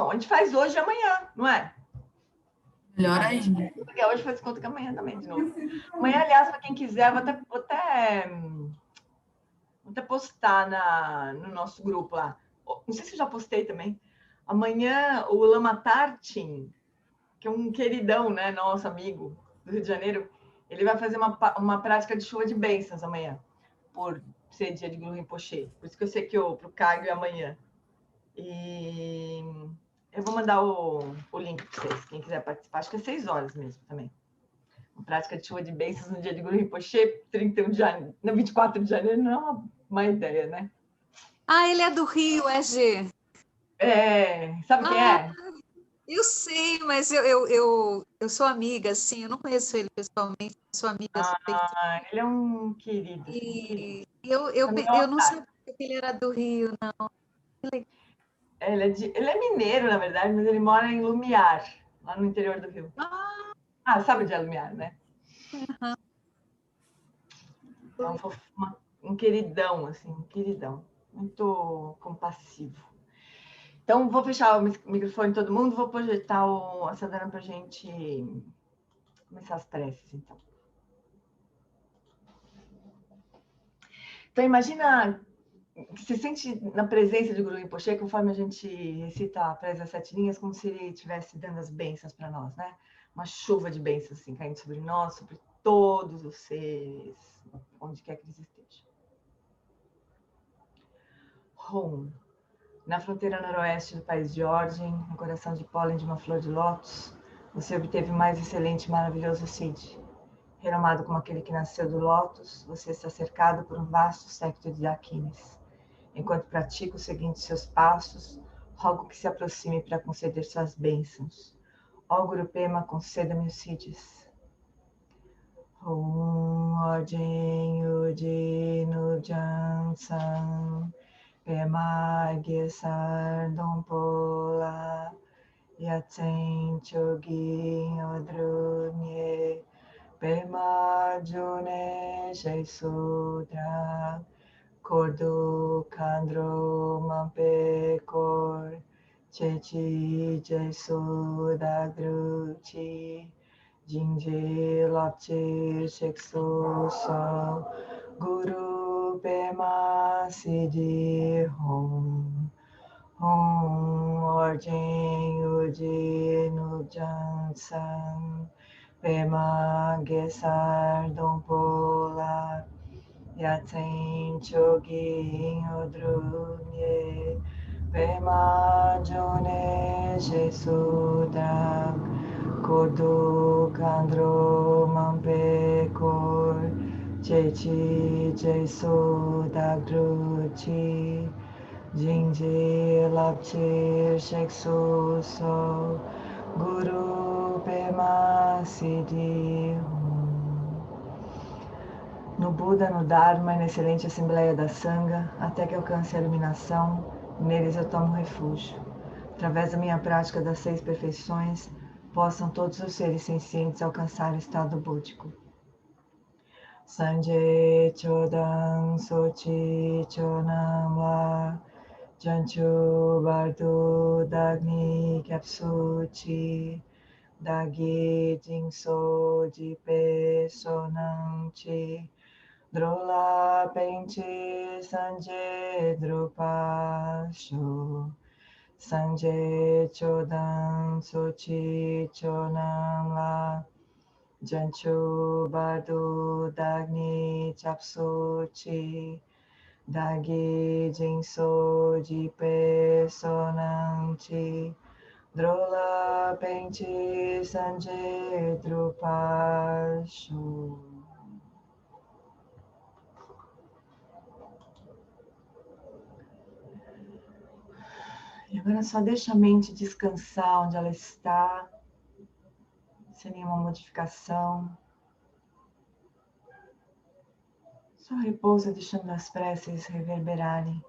Bom, a gente faz hoje e amanhã, não é? Melhor ainda. Porque hoje faz conta que amanhã também, de novo. Amanhã, aliás, para quem quiser, vou até postar no nosso grupo lá. Não sei se eu já postei também. Amanhã, o Lama Tartin, que é um queridão, né? Nosso amigo do Rio de Janeiro, ele vai fazer uma prática de chuva de bênçãos amanhã, por ser dia de Guru Rinpoche. Por isso que eu sei que para o Caio é amanhã. E eu vou mandar o link para vocês, quem quiser participar. Acho que é 6 horas mesmo também. Uma prática de chuva de bênçãos no dia de Guru Rinpoche, 31 de janeiro, no 24 de janeiro, não é uma má ideia, né? Ah, ele é do Rio, G. Sabe quem é? Eu sei, mas eu sou amiga, assim, eu não conheço ele pessoalmente, sou amiga. Ele é um querido. E eu não sabia que ele era do Rio, não. Ele é mineiro, na verdade, mas ele mora em Lumiar, lá no interior do Rio. Sabe onde é Lumiar, né? Uhum. É um queridão, assim, um queridão. Muito compassivo. Então, vou fechar o microfone de todo mundo, vou projetar a Sadhana para a gente começar as preces, então. Então, imagina que você sente na presença de Guru Rinpoche, conforme a gente recita a prece das 7 linhas, como se ele estivesse dando as bênçãos para nós, né? Uma chuva de bênçãos, assim, caindo sobre nós, sobre todos os seres, onde quer que eles estejam. Hum. Na fronteira noroeste do país de origem, no coração de pólen de uma flor de lótus, você obteve o mais excelente e maravilhoso Siddhi. Renomado como aquele que nasceu do lótus, você está cercado por um vasto séquito de Dakinis. Enquanto pratico seguindo seus passos, rogo que se aproxime para conceder suas bênçãos. Ó Guru Pema, conceda-me os Siddhis. Om Orjen Yuji Nujan San Pema Gesar Dompola Yatsen Chogi Odrunye Pema June Sudra Kordo Kandro Mampe Kor Chechi Jesu Dagruchi Jinji Lapchi Shekso So Guru Pema Siddhi Hom Hom Orjen Uji Nujan San Pema Gesar Dompola Yatsen Chogi Odrunye Pema Jone Jesudak Kodu Kandro Mampe Kor Chechi Jesudak Druchi Jinji Lapchi Sheksu So Guru Pema Siddhi no Buda, no Dharma e na excelente Assembleia da Sangha, até que alcance a iluminação, neles eu tomo refúgio. Através da minha prática das 6 perfeições, possam todos os seres sencientes alcançar o estado búdico. Sanje Chodam Sochi Chonam La Janchu Bardu Dagni Kyapsuchi Dagi Jinso Jipe Sonam Chi Drola Pente Sanje Drupasho Sanje Chodan Sochi Chonam La Janchu Bardu Dagni Chapsuchi Dagi Jinso Jipe Sonam Chi Drola Pente Sanje Drupasho. E agora só deixa a mente descansar onde ela está, sem nenhuma modificação. Só repousa, deixando as preces reverberarem.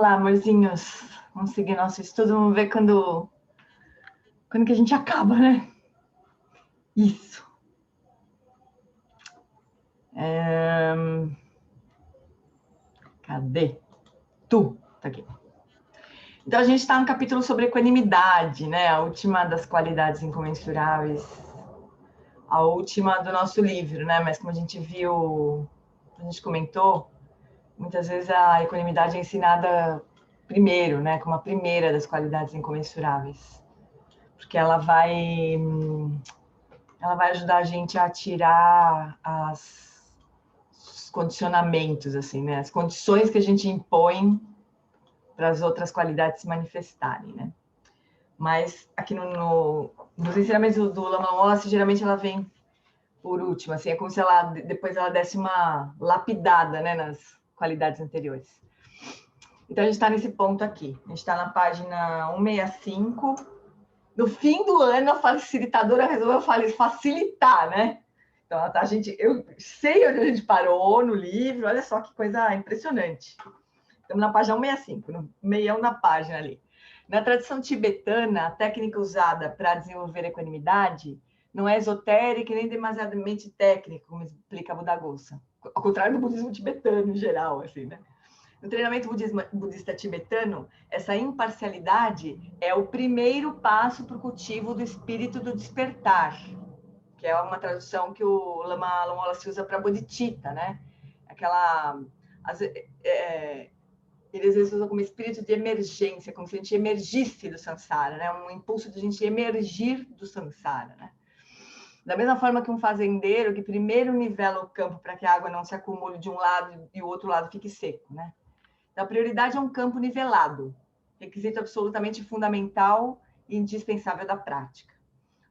lá, amorzinhos. Vamos seguir nosso estudo, vamos ver quando que a gente acaba, né? Isso. Cadê? Tá aqui. Então, a gente está no capítulo sobre equanimidade, né? A última das qualidades incomensuráveis. A última do nosso livro, né? Mas como a gente viu, a gente comentou, muitas vezes a equanimidade é ensinada primeiro, né? Como a primeira das qualidades incomensuráveis. Porque ela vai ajudar a gente a tirar os condicionamentos, assim, né? As condições que a gente impõe para as outras qualidades se manifestarem, né? Mas aqui nos ensinamentos do Lama Wallace, geralmente ela vem por último, assim, é como se depois ela desse uma lapidada, né, nas qualidades anteriores. Então, a gente está nesse ponto aqui. A gente está na página 165. No fim do ano, a facilitadora resolveu facilitar, né? Então, eu sei onde a gente parou no livro, olha só que coisa impressionante. Estamos na página 165, no meião da página ali. Na tradição tibetana, a técnica usada para desenvolver a equanimidade não é esotérica e nem demasiadamente técnica, como explica Buddhaghosa. Ao contrário do budismo tibetano em geral, assim, né? No treinamento budista tibetano, essa imparcialidade é o primeiro passo para o cultivo do espírito do despertar, que é uma tradução que o Lama Wallace usa para bodhicitta, né? Ele às vezes usa como espírito de emergência, como se a gente emergisse do samsara, né? Um impulso de a gente emergir do samsara, né? Da mesma forma que um fazendeiro que primeiro nivela o campo para que a água não se acumule de um lado e o outro lado fique seco, né? Então, a prioridade é um campo nivelado, requisito absolutamente fundamental e indispensável da prática.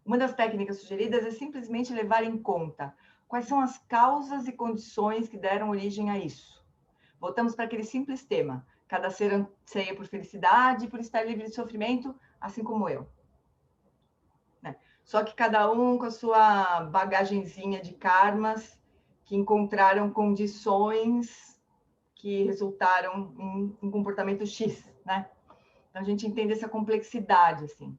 Uma das técnicas sugeridas é simplesmente levar em conta quais são as causas e condições que deram origem a isso. Voltamos para aquele simples tema: cada ser anseia por felicidade, por estar livre de sofrimento, assim como eu. Né? Só que cada um com a sua bagagenzinha de karmas que encontraram condições que resultaram em um comportamento X, né? Então, a gente entende essa complexidade, assim.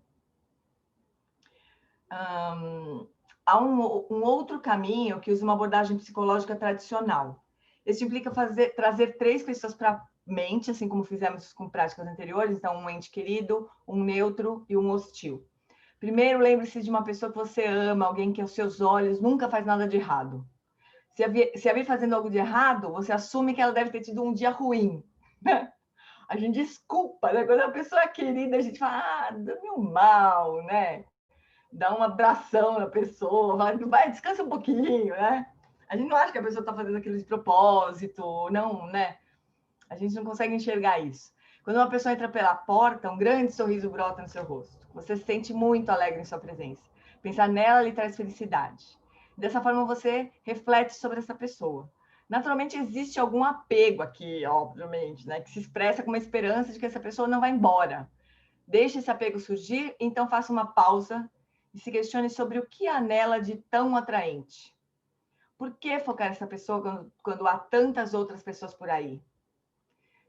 Há um outro caminho que usa uma abordagem psicológica tradicional. Isso implica trazer 3 pessoas para a mente, assim como fizemos com práticas anteriores, então um ente querido, um neutro e um hostil. Primeiro, lembre-se de uma pessoa que você ama, alguém que aos seus olhos nunca faz nada de errado. Se a vir fazendo algo de errado, você assume que ela deve ter tido um dia ruim. A gente desculpa, né? Quando a pessoa é querida, a gente fala, dormiu mal, né? Dá um abração na pessoa, vai, descansa um pouquinho, né? A gente não acha que a pessoa está fazendo aquilo de propósito, não, né? A gente não consegue enxergar isso. Quando uma pessoa entra pela porta, um grande sorriso brota no seu rosto. Você se sente muito alegre em sua presença. Pensar nela lhe traz felicidade. Dessa forma, você reflete sobre essa pessoa. Naturalmente, existe algum apego aqui, obviamente, né? Que se expressa com uma esperança de que essa pessoa não vai embora. Deixe esse apego surgir, então faça uma pausa e se questione sobre o que há nela de tão atraente. Por que focar nessa pessoa quando há tantas outras pessoas por aí?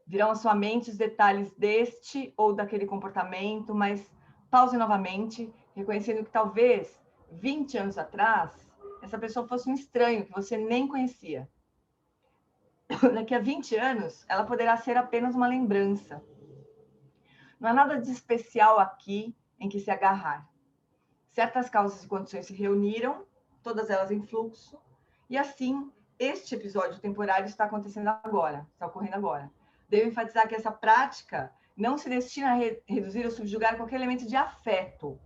Virão à sua mente os detalhes deste ou daquele comportamento, mas pause novamente, reconhecendo que talvez 20 anos atrás, essa pessoa fosse um estranho que você nem conhecia. Daqui a 20 anos, ela poderá ser apenas uma lembrança. Não há nada de especial aqui em que se agarrar. Certas causas e condições se reuniram, todas elas em fluxo, e assim, este episódio temporário está acontecendo agora, está ocorrendo agora. Devo enfatizar que essa prática não se destina a reduzir ou subjugar qualquer elemento de afeto,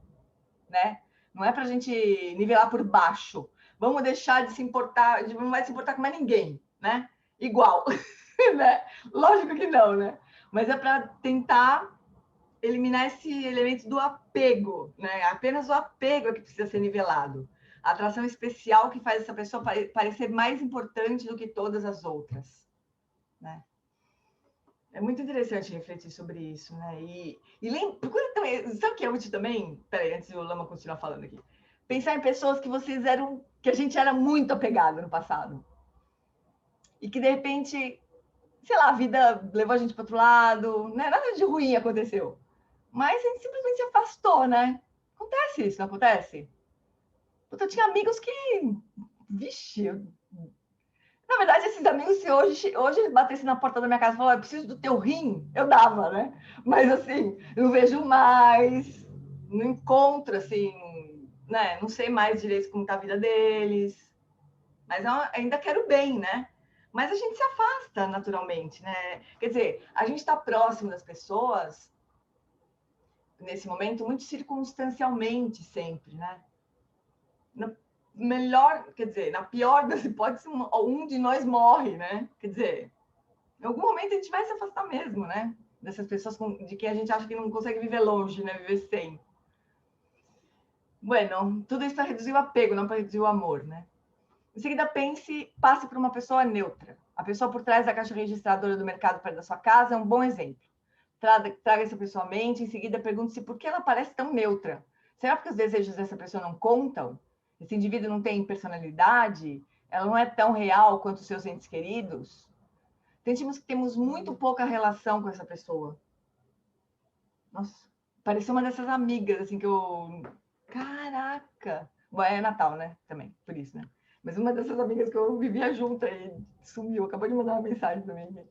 né? Não é para a gente nivelar por baixo. Vamos deixar de se importar, não vai se importar com mais ninguém, né? Igual, né? Lógico que não, né? Mas é para tentar eliminar esse elemento do apego, né? Apenas o apego é que precisa ser nivelado. A atração especial que faz essa pessoa parecer mais importante do que todas as outras, né? É muito interessante refletir sobre isso, né? Procura também, sabe o que é útil também? Peraí, antes do Lama continuar falando aqui. Pensar em pessoas que a gente era muito apegado no passado. E que, de repente, sei lá, a vida levou a gente para outro lado, né? Nada de ruim aconteceu. Mas a gente simplesmente se afastou, né? Acontece isso, não acontece? Eu tinha amigos que, vixe, na verdade, esses amigos, se hoje eles batessem na porta da minha casa e falassem, eu preciso do teu rim, eu dava, né? Mas assim, não vejo mais, não encontro, assim, né? Não sei mais direito como está a vida deles, mas eu ainda quero bem, né? Mas a gente se afasta naturalmente, né? Quer dizer, a gente está próximo das pessoas nesse momento muito circunstancialmente sempre, né? Na melhor, quer dizer, na pior das hipóteses, um de nós morre, né? Quer dizer, em algum momento a gente vai se afastar mesmo, né? Dessas pessoas de quem a gente acha que não consegue viver longe, né? Viver sem. Bueno, tudo isso para reduzir o apego, não para reduzir o amor, né? Em seguida, passe por uma pessoa neutra. A pessoa por trás da caixa registradora do mercado perto da sua casa é um bom exemplo. Traga essa pessoa à mente, em seguida pergunte-se por que ela parece tão neutra. Será porque os desejos dessa pessoa não contam? Esse indivíduo não tem personalidade? Ela não é tão real quanto os seus entes queridos? Sentimos que temos muito pouca relação com essa pessoa. Nossa, pareceu uma dessas amigas, assim, que eu... Caraca! Bom, é Natal, né? Também, por isso, né? Mas uma dessas amigas que eu vivia junto aí sumiu, acabou de mandar uma mensagem também.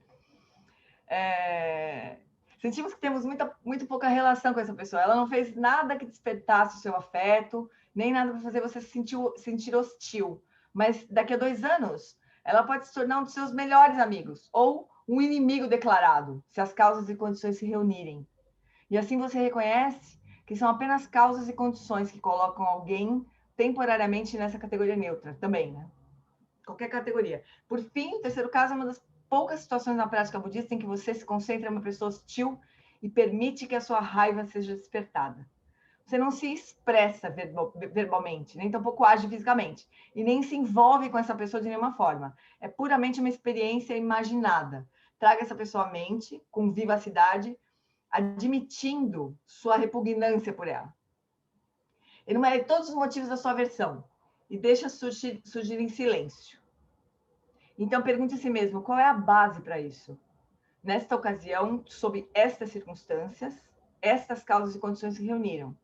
Sentimos que temos muito pouca relação com essa pessoa. Ela não fez nada que despertasse o seu afeto, nem nada para fazer você se sentir hostil. Mas daqui a 2 anos, ela pode se tornar um dos seus melhores amigos, ou um inimigo declarado, se as causas e condições se reunirem. E assim você reconhece que são apenas causas e condições que colocam alguém temporariamente nessa categoria neutra, também, né? Qualquer categoria. Por fim, o terceiro caso é uma das poucas situações na prática budista em que você se concentra em uma pessoa hostil e permite que a sua raiva seja despertada. Você não se expressa verbalmente, nem tampouco age fisicamente, e nem se envolve com essa pessoa de nenhuma forma. É puramente uma experiência imaginada. Traga essa pessoa à mente, com vivacidade, admitindo sua repugnância por ela. Enumere todos os motivos da sua aversão e deixa surgir em silêncio. Então, pergunte a si mesmo, qual é a base para isso? Nesta ocasião, sob estas circunstâncias, estas causas e condições se reuniram.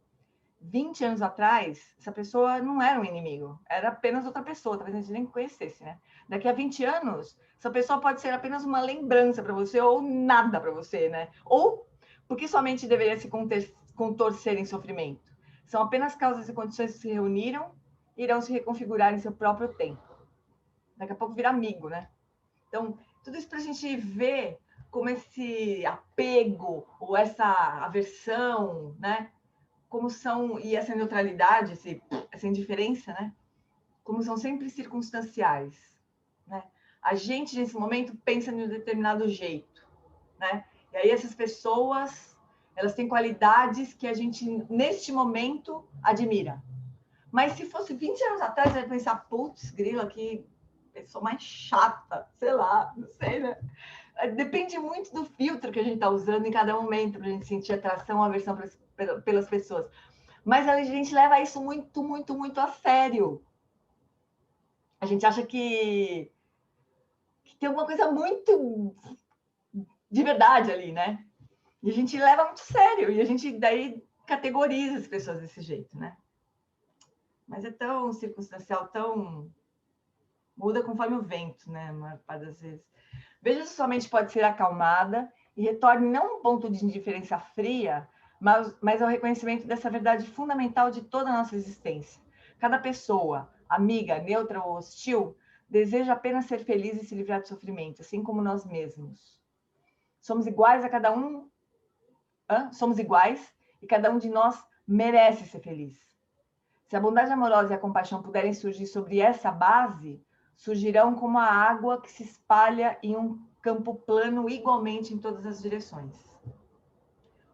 20 anos atrás, essa pessoa não era um inimigo, era apenas outra pessoa, talvez a gente nem conhecesse, né? Daqui a 20 anos, essa pessoa pode ser apenas uma lembrança para você ou nada para você, né? Ou porque somente deveria se contorcer em sofrimento. São apenas causas e condições que se reuniram e irão se reconfigurar em seu próprio tempo. Daqui a pouco vira amigo, né? Então, tudo isso para a gente ver como esse apego ou essa aversão, né? Como são, e essa neutralidade, essa indiferença, né? Como são sempre circunstanciais, né? A gente, nesse momento, pensa de um determinado jeito, né? E aí essas pessoas, elas têm qualidades que a gente, neste momento, admira. Mas se fosse 20 anos atrás, eu ia pensar, putz, grila, que pessoa mais chata, sei lá, não sei, né? Depende muito do filtro que a gente está usando em cada momento para a gente sentir atração ou aversão pelas pessoas. Mas a gente leva isso muito, muito, muito a sério. A gente acha que tem alguma coisa muito de verdade ali, né? E a gente leva muito a sério. E a gente daí categoriza as pessoas desse jeito, né? Mas é tão circunstancial, tão... muda conforme o vento, né? A maior parte das vezes. Veja se sua mente pode ser acalmada e retorne não a um ponto de indiferença fria, mas ao reconhecimento dessa verdade fundamental de toda a nossa existência. Cada pessoa, amiga, neutra ou hostil, deseja apenas ser feliz e se livrar de sofrimento, assim como nós mesmos. Somos iguais a cada um... Somos iguais e cada um de nós merece ser feliz. Se a bondade amorosa e a compaixão puderem surgir sobre essa base, surgirão como a água que se espalha em um campo plano igualmente em todas as direções.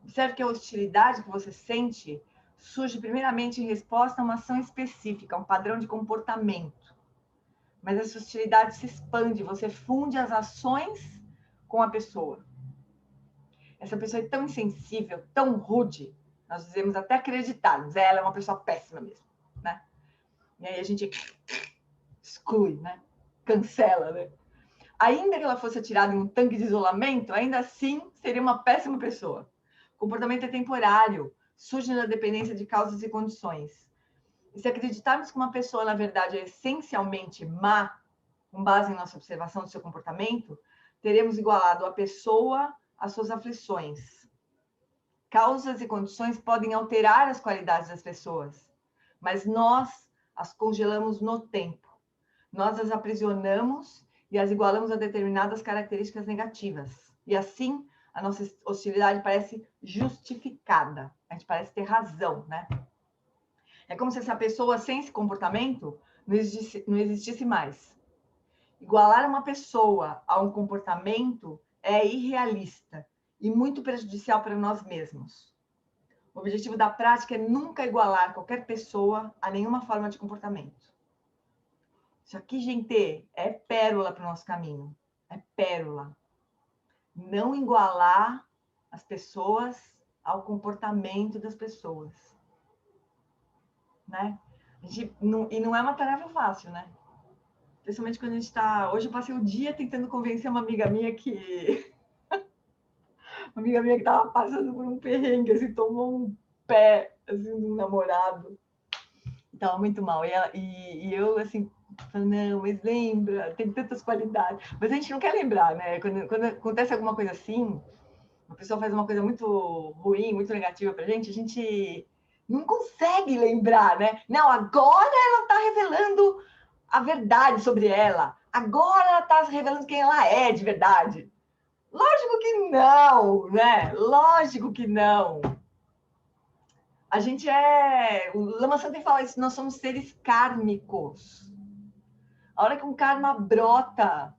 Observe que a hostilidade que você sente surge primeiramente em resposta a uma ação específica, a um padrão de comportamento. Mas essa hostilidade se expande, você funde as ações com a pessoa. Essa pessoa é tão insensível, tão rude, nós dizemos até acreditar, mas ela é uma pessoa péssima mesmo, né? E aí a gente exclui, né? Cancela, né? ainda que ela fosse atirada em um tanque de isolamento, ainda assim seria uma péssima pessoa. O comportamento é temporário, surge na dependência de causas e condições. E se acreditarmos que uma pessoa, na verdade, é essencialmente má, com base em nossa observação do seu comportamento, teremos igualado a pessoa às suas aflições. Causas e condições podem alterar as qualidades das pessoas, mas nós as congelamos no tempo. Nós as aprisionamos e as igualamos a determinadas características negativas. E assim, a nossa hostilidade parece justificada. A gente parece ter razão, né? É como se essa pessoa sem esse comportamento não existisse mais. Igualar uma pessoa a um comportamento é irrealista e muito prejudicial para nós mesmos. O objetivo da prática é nunca igualar qualquer pessoa a nenhuma forma de comportamento. Isso aqui, gente, é pérola para o nosso caminho. É pérola. Não igualar as pessoas ao comportamento das pessoas. Né? E não é uma tarefa fácil, né? Principalmente quando a gente está... Hoje eu passei o dia tentando convencer uma amiga minha que... uma amiga minha que estava passando por um perrengue, assim, tomou um pé, assim, de um namorado. Estava muito mal. E eu, assim, falando, não, mas lembra, tem tantas qualidades. Mas a gente não quer lembrar, né? Quando acontece alguma coisa assim, uma pessoa faz uma coisa muito ruim, muito negativa pra gente, a gente não consegue lembrar, né? Não, agora ela está revelando a verdade sobre ela. Agora ela está revelando quem ela é de verdade. Lógico que não, né? Lógico que não. A gente é... O Lama Santen fala isso, nós somos seres kármicos. A hora que um karma brota,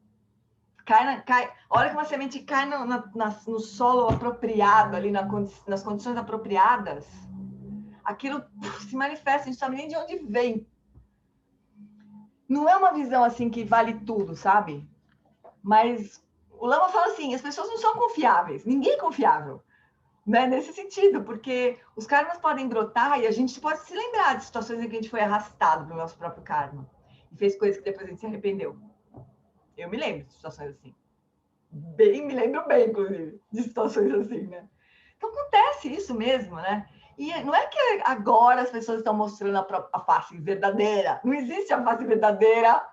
a hora que uma semente cai no solo apropriado, ali nas condições apropriadas, aquilo se manifesta, a gente não sabe nem de onde vem. Não é uma visão assim que vale tudo, sabe? Mas o Lama fala assim, as pessoas não são confiáveis, ninguém é confiável. Né? Nesse sentido, porque os karmas podem brotar e a gente pode se lembrar de situações em que a gente foi arrastado pelo nosso próprio karma e fez coisas que depois a gente se arrependeu. Eu me lembro de situações assim. Me lembro bem, inclusive, de situações assim, né? Então acontece isso mesmo, né? E não é que agora as pessoas estão mostrando a face verdadeira. Não existe a face verdadeira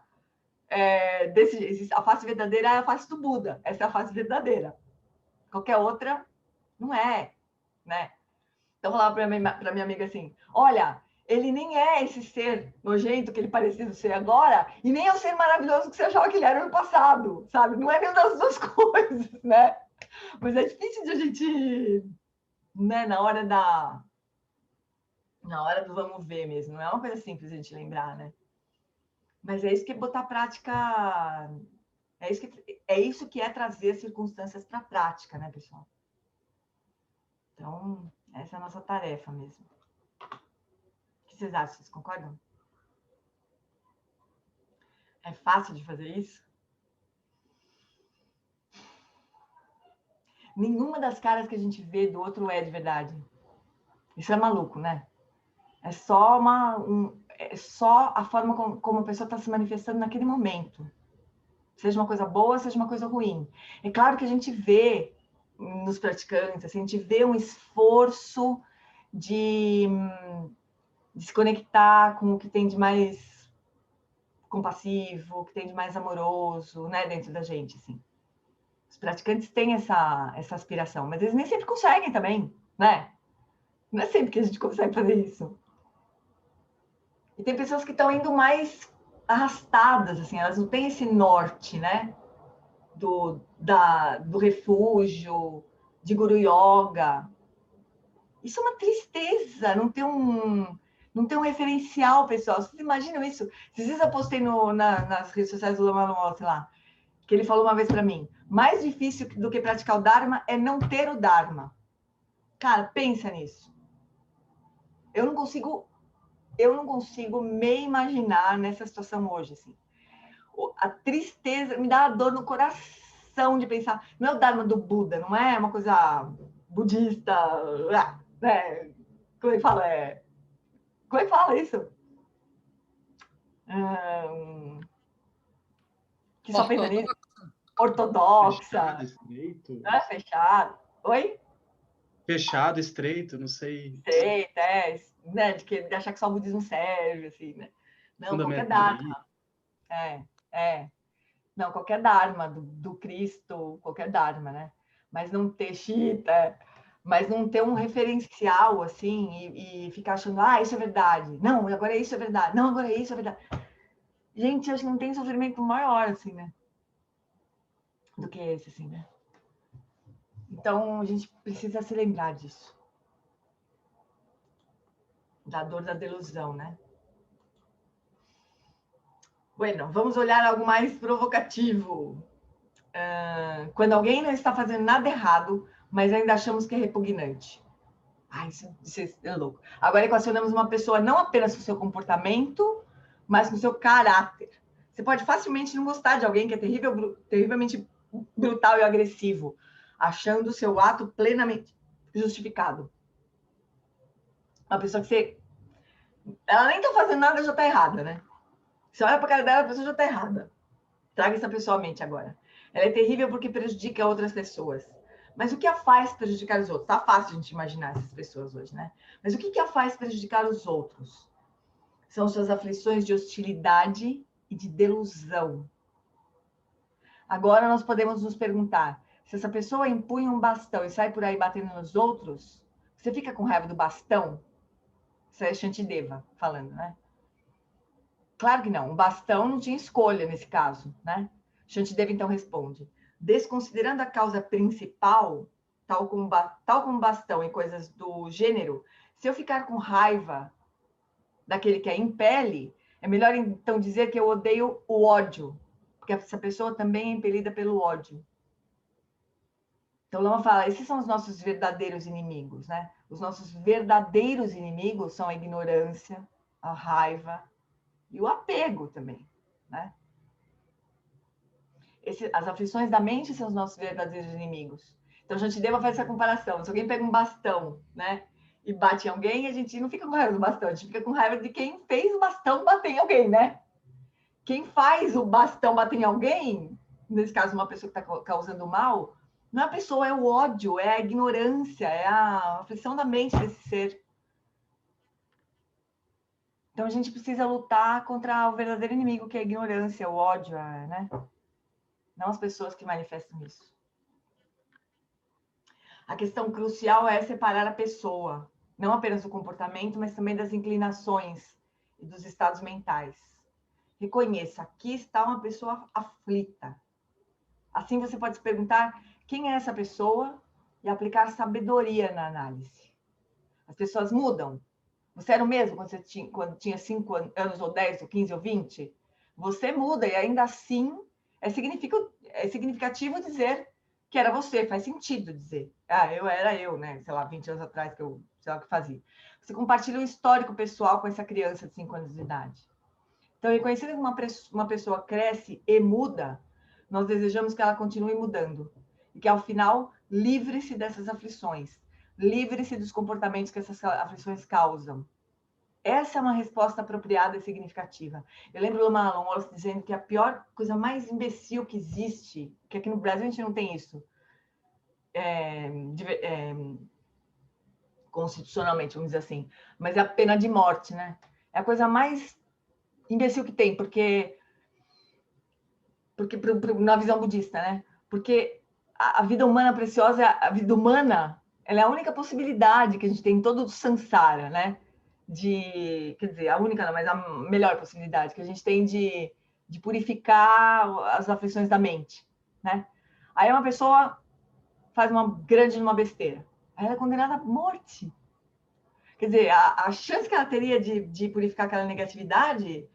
desse jeito. A face verdadeira é a face do Buda. Essa é a face verdadeira. Qualquer outra não é, né? Então eu falava para minha amiga assim, olha, ele nem é esse ser nojento que ele parecia ser agora, e nem é o ser maravilhoso que você achava que ele era no passado, sabe? Não é nenhuma das duas coisas, né? Mas é difícil de a gente, né, na hora do vamos ver mesmo, não é uma coisa simples de a gente lembrar, né? Mas é isso que é botar prática, é isso que é trazer circunstâncias para a prática, né, pessoal? Então, essa é a nossa tarefa mesmo. O que vocês acham? Vocês concordam? É fácil de fazer isso? Nenhuma das caras que a gente vê do outro é de verdade. Isso é maluco, né? É só é só a forma como a pessoa está se manifestando naquele momento. Seja uma coisa boa, seja uma coisa ruim. É claro que a gente vê nos praticantes, assim, a gente vê um esforço de se conectar com o que tem de mais compassivo, o que tem de mais amoroso, né, dentro da gente, assim. Os praticantes têm essa aspiração, mas eles nem sempre conseguem também, né? Não é sempre que a gente consegue fazer isso. E tem pessoas que estão indo mais arrastadas, assim, elas não têm esse norte, né? Do refúgio, de Guru Yoga. Isso é uma tristeza, não tem um referencial, pessoal. Vocês imaginam isso? Esses dias eu postei nas redes sociais do Lama Lama, sei lá, que ele falou uma vez para mim, mais difícil do que praticar o Dharma é não ter o Dharma. Cara, pensa nisso. Eu não consigo me imaginar nessa situação hoje, assim. A tristeza me dá uma dor no coração de pensar, não é o Dharma do Buda, não é uma coisa budista, né? Como é que fala? Como é que fala isso? Que só pensa nisso? ortodoxa. Fechado, estreito. Não é fechado. Oi? Fechado, estreito, não sei. Estreito, né? De achar que só o budismo serve, assim, né? Não, qualquer Fundamentalista. dharma. Não, qualquer dharma do Cristo, qualquer dharma, né? Mas não ter Chita, mas não ter um referencial, assim, e ficar achando, isso é verdade. Não, agora isso é verdade. Não, agora isso é verdade. Gente, acho que não tem sofrimento maior, assim, né? Do que esse, assim, né? Então, a gente precisa se lembrar disso. Da dor da delusão, né? Bueno, vamos olhar algo mais provocativo. Quando alguém não está fazendo nada errado, mas ainda achamos que é repugnante. Isso é louco. Agora equacionamos uma pessoa não apenas com seu comportamento, mas com seu caráter. Você pode facilmente não gostar de alguém que é terrivelmente brutal e agressivo, achando o seu ato plenamente justificado. Uma pessoa que ela nem está fazendo nada, já está errada, né? Você olha para a cara dela, a pessoa já está errada. Traga essa pessoa à mente agora. Ela é terrível porque prejudica outras pessoas. Mas o que a faz prejudicar os outros? Tá fácil a gente imaginar essas pessoas hoje, né? Mas o que a faz prejudicar os outros? São suas aflições de hostilidade e de delusão. Agora nós podemos nos perguntar, se essa pessoa empunha um bastão e sai por aí batendo nos outros, você fica com raiva do bastão? Isso é Shantideva falando, né? Claro que não. O bastão não tinha escolha nesse caso, né? Shantideva então responde: desconsiderando a causa principal, tal como bastão e coisas do gênero, se eu ficar com raiva daquele que a impele, é melhor então dizer que eu odeio o ódio, porque essa pessoa também é impelida pelo ódio. Então, Lama fala, esses são os nossos verdadeiros inimigos, né? Os nossos verdadeiros inimigos são a ignorância, a raiva e o apego também, né? As aflições da mente são os nossos verdadeiros inimigos. Então, a gente deva fazer essa comparação. Se alguém pega um bastão, né, e bate em alguém, a gente não fica com raiva do bastão, a gente fica com raiva de quem fez o bastão bater em alguém, né? Quem faz o bastão bater em alguém, nesse caso, uma pessoa que está causando mal, não é a pessoa, é o ódio, é a ignorância, é a aflição da mente desse ser. Então, a gente precisa lutar contra o verdadeiro inimigo, que é a ignorância, o ódio, né? Não as pessoas que manifestam isso. A questão crucial é separar a pessoa, não apenas do comportamento, mas também das inclinações e dos estados mentais. Reconheça, aqui está uma pessoa aflita. Assim você pode se perguntar quem é essa pessoa e aplicar sabedoria na análise. As pessoas mudam. Você era o mesmo quando tinha 5 anos, ou 10, ou 15, ou 20? Você muda e ainda assim é significativo dizer que era você, faz sentido dizer. Eu era eu, né? Sei lá, 20 anos atrás que eu sei lá o que fazia. Você compartilha um histórico pessoal com essa criança de 5 anos de idade. Então, reconhecendo que uma pessoa cresce e muda, nós desejamos que ela continue mudando. E que, ao final, livre-se dessas aflições. Livre-se dos comportamentos que essas aflições causam. Essa é uma resposta apropriada e significativa. Eu lembro uma Alan Wallace dizendo que a pior coisa mais imbecil que existe, que aqui no Brasil a gente não tem isso, constitucionalmente, vamos dizer assim, mas é a pena de morte, né? É a coisa mais imbecil que tem, porque na visão budista, né? Porque a vida humana preciosa, a vida humana, ela é a única possibilidade que a gente tem em todo o samsara, né? Quer dizer, a única não, mas a melhor possibilidade que a gente tem de purificar as aflições da mente, né? Aí uma pessoa faz uma besteira, aí ela é condenada à morte. Quer dizer, a chance que ela teria de purificar aquela negatividade,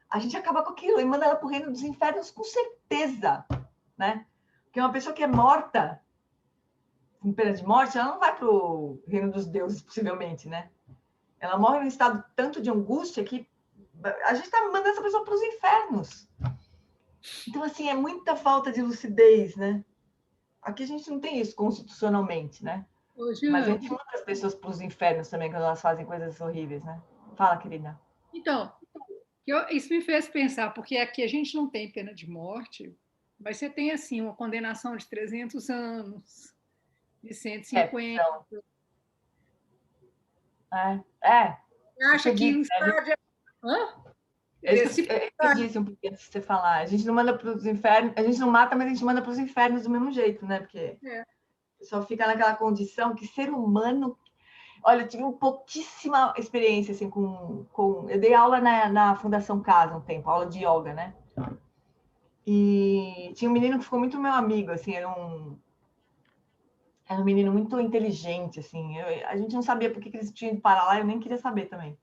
a gente acaba com aquilo e manda ela para o reino dos infernos com certeza, né? Porque uma pessoa que é morta, com pena de morte, ela não vai para o reino dos deuses, possivelmente, né? Ela morre num estado tanto de angústia que a gente está mandando essa pessoa para os infernos. Então, assim, é muita falta de lucidez, né? Aqui a gente não tem isso constitucionalmente, né? Mas a gente manda as pessoas para os infernos também quando elas fazem coisas horríveis, né? Fala, querida. Então, isso me fez pensar, porque aqui a gente não tem pena de morte, Mas você tem, assim, uma condenação de 300 anos, de É, 150. então, é, Você acha você que disse, um né? estágio... Hã? É isso Desse... que eu disse um pouquinho antes de você falar. A gente não manda para os infernos, a gente não mata, mas a gente manda para os infernos do mesmo jeito, né? Porque É. só fica naquela condição que ser humano. Olha, eu tive pouquíssima experiência assim, com. Eu dei aula na Fundação Casa um tempo, aula de yoga, né? E tinha um menino que ficou muito meu amigo, assim, era um menino muito inteligente, assim. A gente não sabia por que eles tinham ido parar lá, eu nem queria saber também.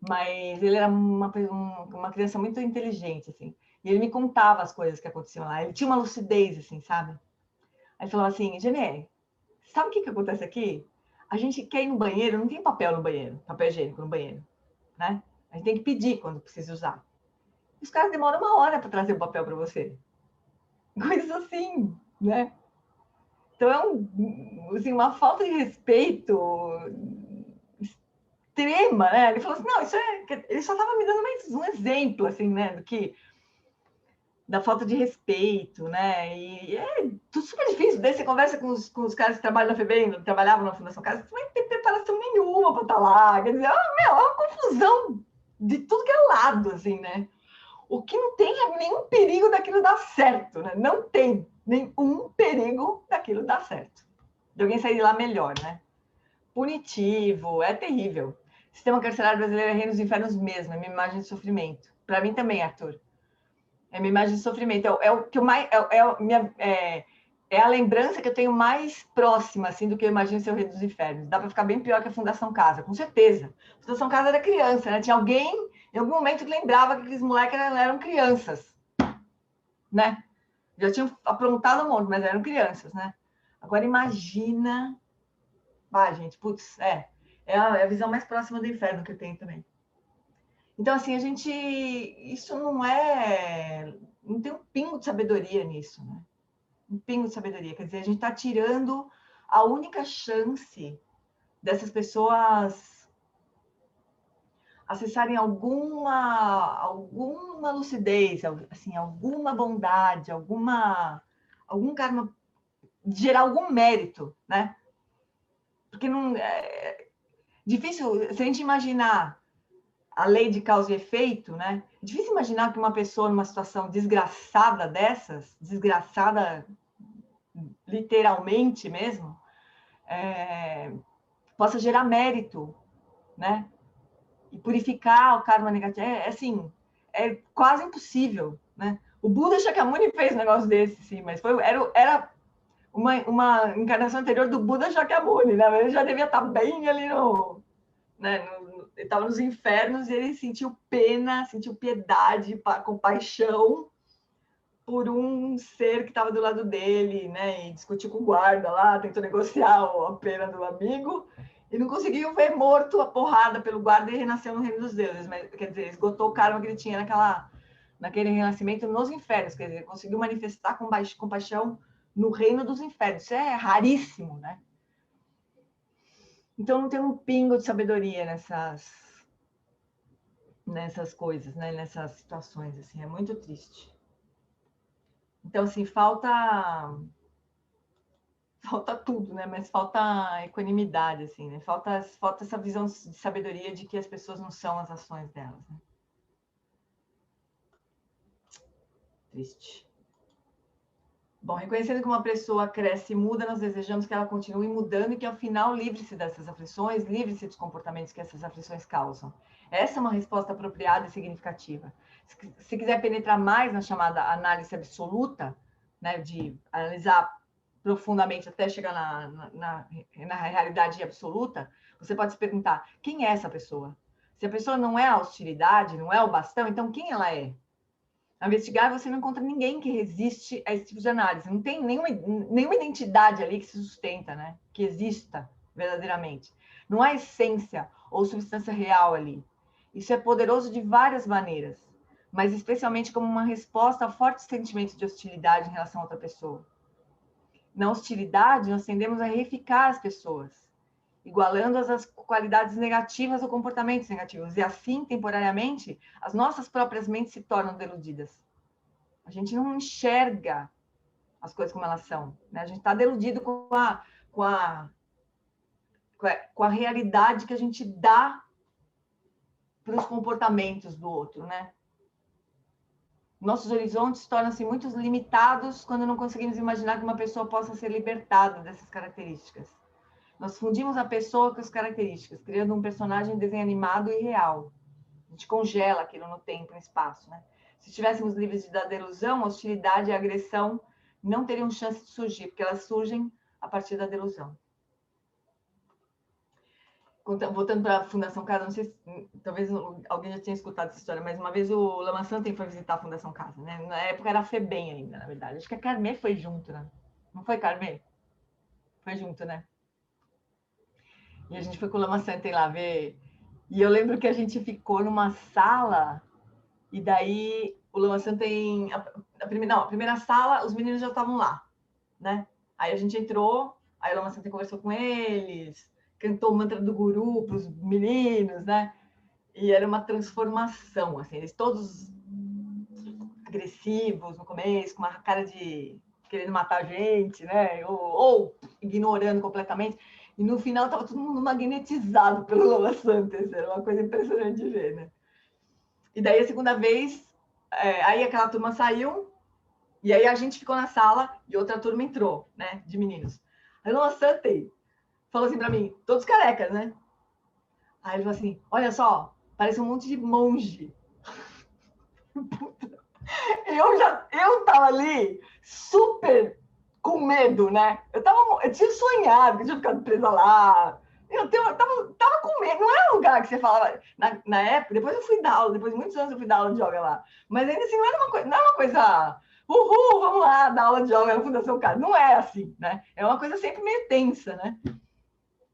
Mas ele era uma criança muito inteligente, assim. E ele me contava as coisas que aconteciam lá. Ele tinha uma lucidez, assim, sabe? Aí ele falava assim, Genê, sabe o que acontece aqui? A gente quer ir no banheiro, não tem papel no banheiro, papel higiênico no banheiro, né? A gente tem que pedir quando precisa usar. Os caras demoram 1 hora para trazer o papel para você. Coisas assim, né? Então é assim, uma falta de respeito extrema, né? Ele falou assim, não, isso é... Ele só estava me dando mais um exemplo, assim, né? Da falta de respeito, né? E é tudo super difícil. Daí você conversa com os caras que trabalham na FEBEM, que trabalhavam na Fundação Casa, você não vai ter preparação nenhuma para estar lá. Quer dizer, é uma confusão de tudo que é lado, assim, né? O que não tem é nenhum perigo daquilo dar certo, né? Não tem nenhum perigo daquilo dar certo. De alguém sair de lá melhor, né? Punitivo, é terrível. O sistema carcerário brasileiro é reino dos infernos mesmo, é minha imagem de sofrimento. Para mim também, Arthur. É minha imagem de sofrimento. É o que eu mais... É a lembrança que eu tenho mais próxima, assim, do que eu imagino ser o Rei dos Infernos. Dá para ficar bem pior que a Fundação Casa, com certeza. A Fundação Casa era criança, né? Tinha alguém, em algum momento, que lembrava que aqueles moleques eram crianças, né? Já tinham aprontado um monte, mas eram crianças, né? Agora, imagina... Ah, gente, putz, é a visão mais próxima do inferno que eu tenho também. Então, assim, isso não tem um pingo de sabedoria nisso, né? Um pingo de sabedoria. Quer dizer, a gente está tirando a única chance dessas pessoas acessarem alguma lucidez, assim, alguma bondade, algum karma, gerar algum mérito, né? Porque não é difícil, se a gente imaginar a lei de causa e efeito, né? É difícil imaginar que uma pessoa numa situação desgraçada dessas, desgraçada literalmente mesmo, possa gerar mérito, né? E purificar o karma negativo. Assim, é quase impossível, né? O Buda Shakyamuni fez um negócio desse, sim, mas era uma encarnação anterior do Buda Shakyamuni, né? Ele já devia estar bem ali né? Ele estava nos infernos e ele sentiu pena, sentiu piedade, compaixão por um ser que estava do lado dele, né? E discutiu com o guarda lá, tentou negociar a pena do amigo e não conseguiu ver morto a porrada pelo guarda e renasceu no reino dos deuses. Mas, quer dizer, esgotou o karma que ele tinha naquele renascimento nos infernos, quer dizer, conseguiu manifestar compaixão no reino dos infernos. Isso é raríssimo, né? Então não tem um pingo de sabedoria nessas coisas, né? Nessas situações, assim, é muito triste. Então, assim, falta tudo, né? Mas falta equanimidade, assim, né? Falta essa visão de sabedoria de que as pessoas não são as ações delas, né? Triste. Bom, reconhecendo que uma pessoa cresce e muda, nós desejamos que ela continue mudando e que, ao final, livre-se dessas aflições, livre-se dos comportamentos que essas aflições causam. Essa é uma resposta apropriada e significativa. Se quiser penetrar mais na chamada análise absoluta, né, de analisar profundamente até chegar na realidade absoluta, você pode se perguntar, quem é essa pessoa? Se a pessoa não é a hostilidade, não é o bastão, então quem ela é? Ao investigar, você não encontra ninguém que resiste a esse tipo de análise. Não tem nenhuma identidade ali que se sustenta, né? Que exista verdadeiramente. Não há essência ou substância real ali. Isso é poderoso de várias maneiras, mas especialmente como uma resposta a fortes sentimentos de hostilidade em relação a outra pessoa. Na hostilidade, nós tendemos a reificar as pessoas, igualando-as às qualidades negativas ou comportamentos negativos. E assim, temporariamente, as nossas próprias mentes se tornam deludidas. A gente não enxerga as coisas como elas são, né? A gente está deludido com a realidade que a gente dá para os comportamentos do outro, né? Nossos horizontes tornam-se muito limitados quando não conseguimos imaginar que uma pessoa possa ser libertada dessas características. Nós fundimos a pessoa com as características, criando um personagem de desenho animado e real. A gente congela aquilo no tempo e no espaço, né? Se estivéssemos livres da delusão, a hostilidade e a agressão não teriam chance de surgir, porque elas surgem a partir da delusão. Voltando para a Fundação Casa, não sei se talvez alguém já tenha escutado essa história, mas uma vez o Lama Santen foi visitar a Fundação Casa, né? Na época era a FEBEM ainda, na verdade. Acho que a Carmê foi junto, né? Não foi, Carmê? Foi junto, né? E a gente foi com o Lama Santen lá ver. E eu lembro que a gente ficou numa sala, e daí o Lama Santen... A primeira sala, os meninos já estavam lá, né? Aí a gente entrou, aí o Lama Santen conversou com eles, cantou o mantra do guru para os meninos, né? E era uma transformação, assim, eles todos agressivos no começo, com uma cara de querendo matar a gente, né? Ou ignorando completamente. E no final estava todo mundo magnetizado pelo Lama Santen, era uma coisa impressionante de ver, né? E daí a segunda vez, aí aquela turma saiu, e aí a gente ficou na sala e outra turma entrou, né? De meninos. Aí o Lama Santen falou assim para mim, todos carecas, né? Aí ele falou assim, olha só, parece um monte de monge. Eu tava ali super com medo, né? Eu tinha sonhado que eu tinha ficado presa lá. Eu tava com medo. Não era um lugar que você falava... Na época, depois eu fui dar aula, depois de muitos anos eu fui dar aula de yoga lá. Mas ainda assim, não era uma coisa... Uhul, vamos lá, dar aula de yoga na Fundação Casa. Não é assim, né? É uma coisa sempre meio tensa, né?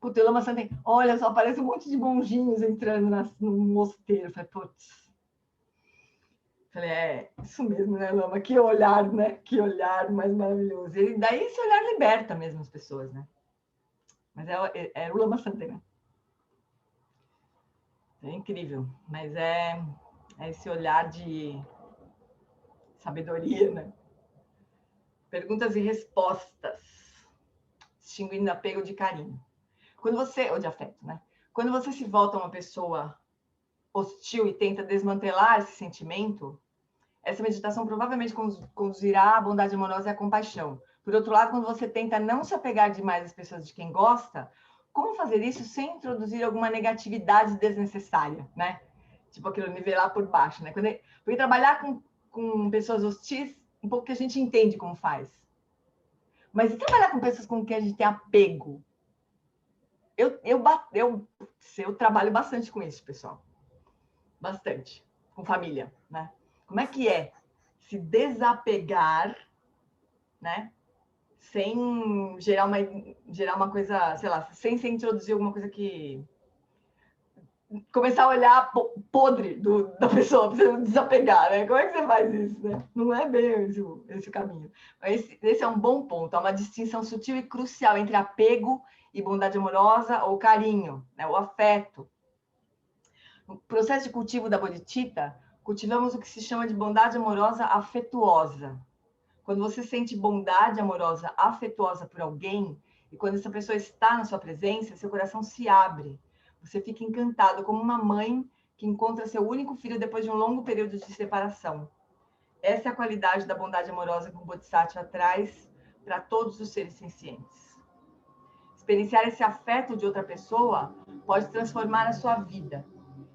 Puta, o Lama Santen, olha só, parece um monte de monjinhos entrando no mosteiro. Eu falei, putz. Falei, isso mesmo, né, Lama? Que olhar, né? Que olhar mais maravilhoso. E daí esse olhar liberta mesmo as pessoas, né? Mas é o Lama Santen, né? É incrível. Mas é esse olhar de sabedoria, né? Perguntas e respostas. Distinguindo apego de carinho. Ou de afeto, né? Quando você se volta uma pessoa hostil e tenta desmantelar esse sentimento, essa meditação provavelmente conduzirá à bondade amorosa e à compaixão. Por outro lado, quando você tenta não se apegar demais às pessoas de quem gosta, como fazer isso sem introduzir alguma negatividade desnecessária, né? Tipo aquilo, nivelar por baixo, né? Porque trabalhar com pessoas hostis, um pouco que a gente entende como faz. Mas e trabalhar com pessoas com quem a gente tem apego? Eu trabalho bastante com isso, pessoal. Bastante. Com família, né? Como é que é se desapegar, né? Sem gerar uma coisa, sei lá, sem se introduzir alguma coisa que... Começar a olhar podre da pessoa, para você desapegar, né? Como é que você faz isso, né? Não é bem esse o caminho. Esse é um bom ponto. Há uma distinção sutil e crucial entre apego e bondade amorosa ou carinho, né? O afeto. No processo de cultivo da bodhicitta, cultivamos o que se chama de bondade amorosa afetuosa. Quando você sente bondade amorosa afetuosa por alguém, e quando essa pessoa está na sua presença, seu coração se abre. Você fica encantado, como uma mãe que encontra seu único filho depois de um longo período de separação. Essa é a qualidade da bondade amorosa que o Bodhisattva traz para todos os seres sencientes. Experienciar esse afeto de outra pessoa pode transformar a sua vida.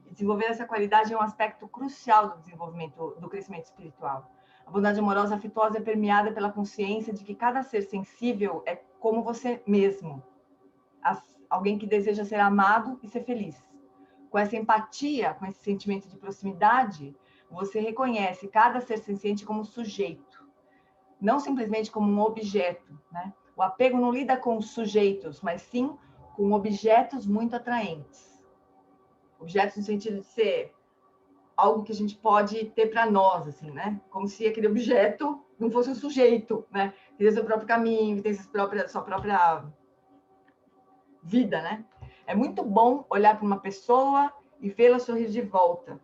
E desenvolver essa qualidade é um aspecto crucial do desenvolvimento, do crescimento espiritual. A bondade amorosa afetuosa é permeada pela consciência de que cada ser sensível é como você mesmo. Alguém que deseja ser amado e ser feliz. Com essa empatia, com esse sentimento de proximidade, você reconhece cada ser senciente como sujeito, não simplesmente como um objeto, né? O apego não lida com sujeitos, mas sim com objetos muito atraentes. Objetos no sentido de ser algo que a gente pode ter para nós, assim, né? Como se aquele objeto não fosse um sujeito, né? Que tem seu próprio caminho, que tem sua própria vida, né? É muito bom olhar para uma pessoa e vê-la sorrir de volta.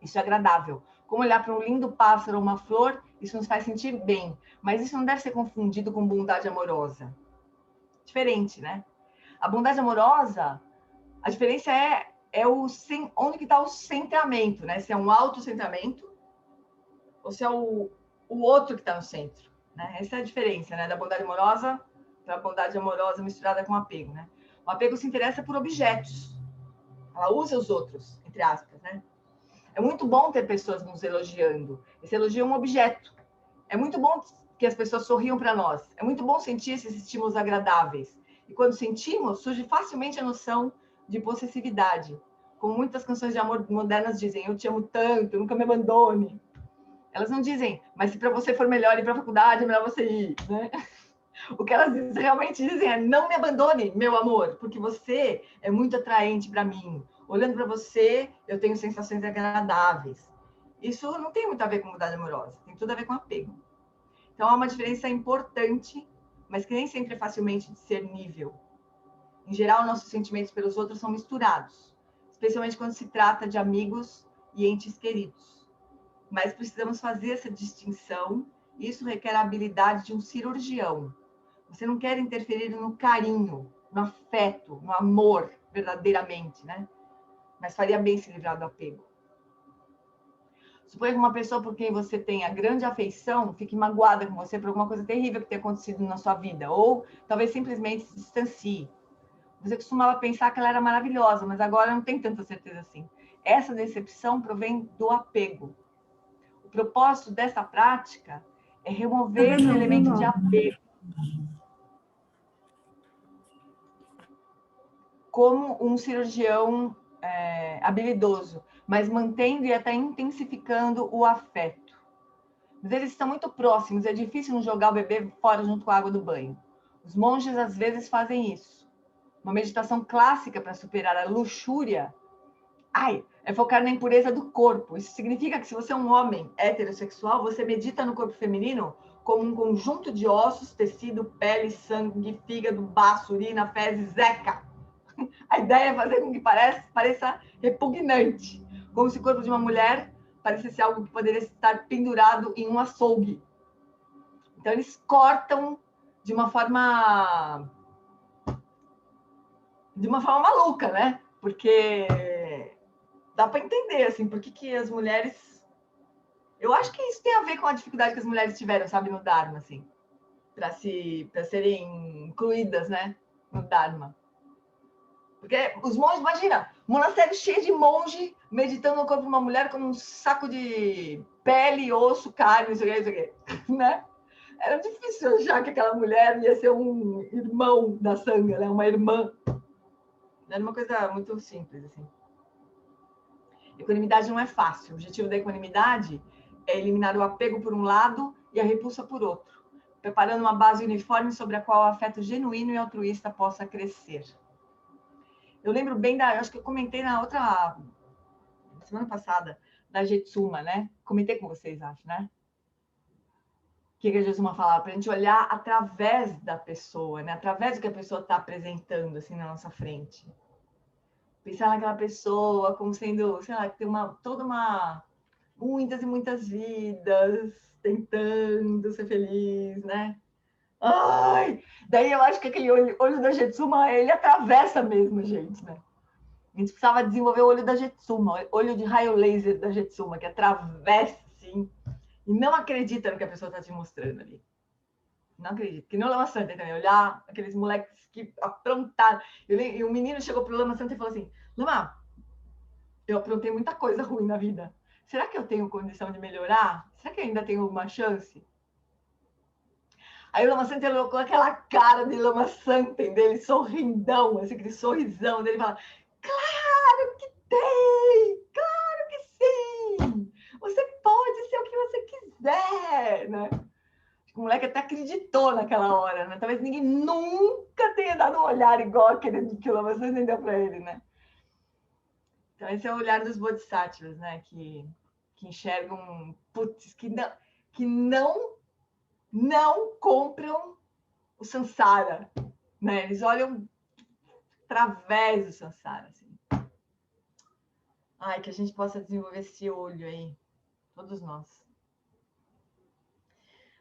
Isso é agradável. Como olhar para um lindo pássaro ou uma flor, isso nos faz sentir bem. Mas isso não deve ser confundido com bondade amorosa. Diferente, né? A bondade amorosa, a diferença é onde que está o centramento, né? Se é um autocentramento ou se é o outro que está no centro, né? Essa é a diferença, né? Da bondade amorosa para a bondade amorosa misturada com apego, né? O apego se interessa por objetos. Ela usa os outros, entre aspas, né? É muito bom ter pessoas nos elogiando. Esse elogio é um objeto. É muito bom que as pessoas sorriam para nós. É muito bom sentir esses estímulos agradáveis. E quando sentimos, surge facilmente a noção de possessividade. Como muitas canções de amor modernas dizem, eu te amo tanto, nunca me abandone. Elas não dizem, mas se para você for melhor ir para a faculdade, é melhor você ir, né? O que elas realmente dizem é, não me abandone, meu amor, porque você é muito atraente para mim. Olhando para você, eu tenho sensações agradáveis. Isso não tem muito a ver com bondade amorosa, tem tudo a ver com apego. Então, há uma diferença importante, mas que nem sempre é facilmente discernível. Em geral, nossos sentimentos pelos outros são misturados, especialmente quando se trata de amigos e entes queridos. Mas precisamos fazer essa distinção, e isso requer a habilidade de um cirurgião. Você não quer interferir no carinho, no afeto, no amor, verdadeiramente, né? Mas faria bem se livrar do apego. Suponha que uma pessoa por quem você tenha grande afeição fique magoada com você por alguma coisa terrível que tenha acontecido na sua vida, ou talvez simplesmente se distancie. Você costumava pensar que ela era maravilhosa, mas agora não tem tanta certeza assim. Essa decepção provém do apego. O propósito dessa prática é remover esse elemento de apego, como um cirurgião habilidoso, mas mantendo e até intensificando o afeto. Mas eles estão muito próximos, é difícil não jogar o bebê fora junto com a água do banho. Os monges, às vezes, fazem isso. Uma meditação clássica para superar a luxúria é focar na impureza do corpo. Isso significa que se você é um homem heterossexual, você medita no corpo feminino como um conjunto de ossos, tecido, pele, sangue, fígado, baço, urina, fezes, zeca. A ideia é fazer com que pareça repugnante, como se o corpo de uma mulher parecesse algo que poderia estar pendurado em um açougue. Então, eles cortam de uma forma maluca, né? Porque dá para entender, assim, por que as mulheres... Eu acho que isso tem a ver com a dificuldade que as mulheres tiveram, sabe, no Dharma, assim, para serem incluídas, né, no Dharma. Porque os monges, imagina, monastério cheio de monge meditando no corpo de uma mulher com um saco de pele, osso, carne, não sei o que, né? Era difícil achar que aquela mulher ia ser um irmão da sanga, né? Uma irmã. Era uma coisa muito simples, assim. Equanimidade não é fácil. O objetivo da equanimidade é eliminar o apego por um lado e a repulsa por outro, preparando uma base uniforme sobre a qual o afeto genuíno e altruísta possa crescer. Eu lembro bem acho que eu comentei na semana passada, da Jetsuma, né? Comentei com vocês, acho, né? O que a Jetsuma falava? Para a gente olhar através da pessoa, né? Através do que a pessoa está apresentando, assim, na nossa frente. Pensar naquela pessoa como sendo, sei lá, que tem muitas e muitas vidas, tentando ser feliz, né? Ai! Daí eu acho que aquele olho da Jetsuma, ele atravessa mesmo, gente, né? A gente precisava desenvolver o olho da Jetsuma, olho de raio laser da Jetsuma, que atravessa, assim, e não acredita no que a pessoa está te mostrando ali. Não acredito. Que não Lama Santa também, olhar aqueles moleques que aprontaram. E o menino chegou pro Lama Santa e falou assim, Lama, eu aprontei muita coisa ruim na vida. Será que eu tenho condição de melhorar? Será que eu ainda tenho uma chance? Aí o Lama Santa colocou aquela cara de Lama Santa dele, sorrindão, assim, aquele sorrisão dele, fala, claro que tem! Claro que sim! Você pode ser o que você quiser, né? O moleque até acreditou naquela hora, né? Talvez ninguém nunca tenha dado um olhar igual aquele que o Lama Santa deu para ele, né? Então, esse é o olhar dos bodhisattvas, né? Que enxergam, putz, que não compram o samsara, né? Eles olham através do samsara, assim. Ai, que a gente possa desenvolver esse olho aí. Todos nós.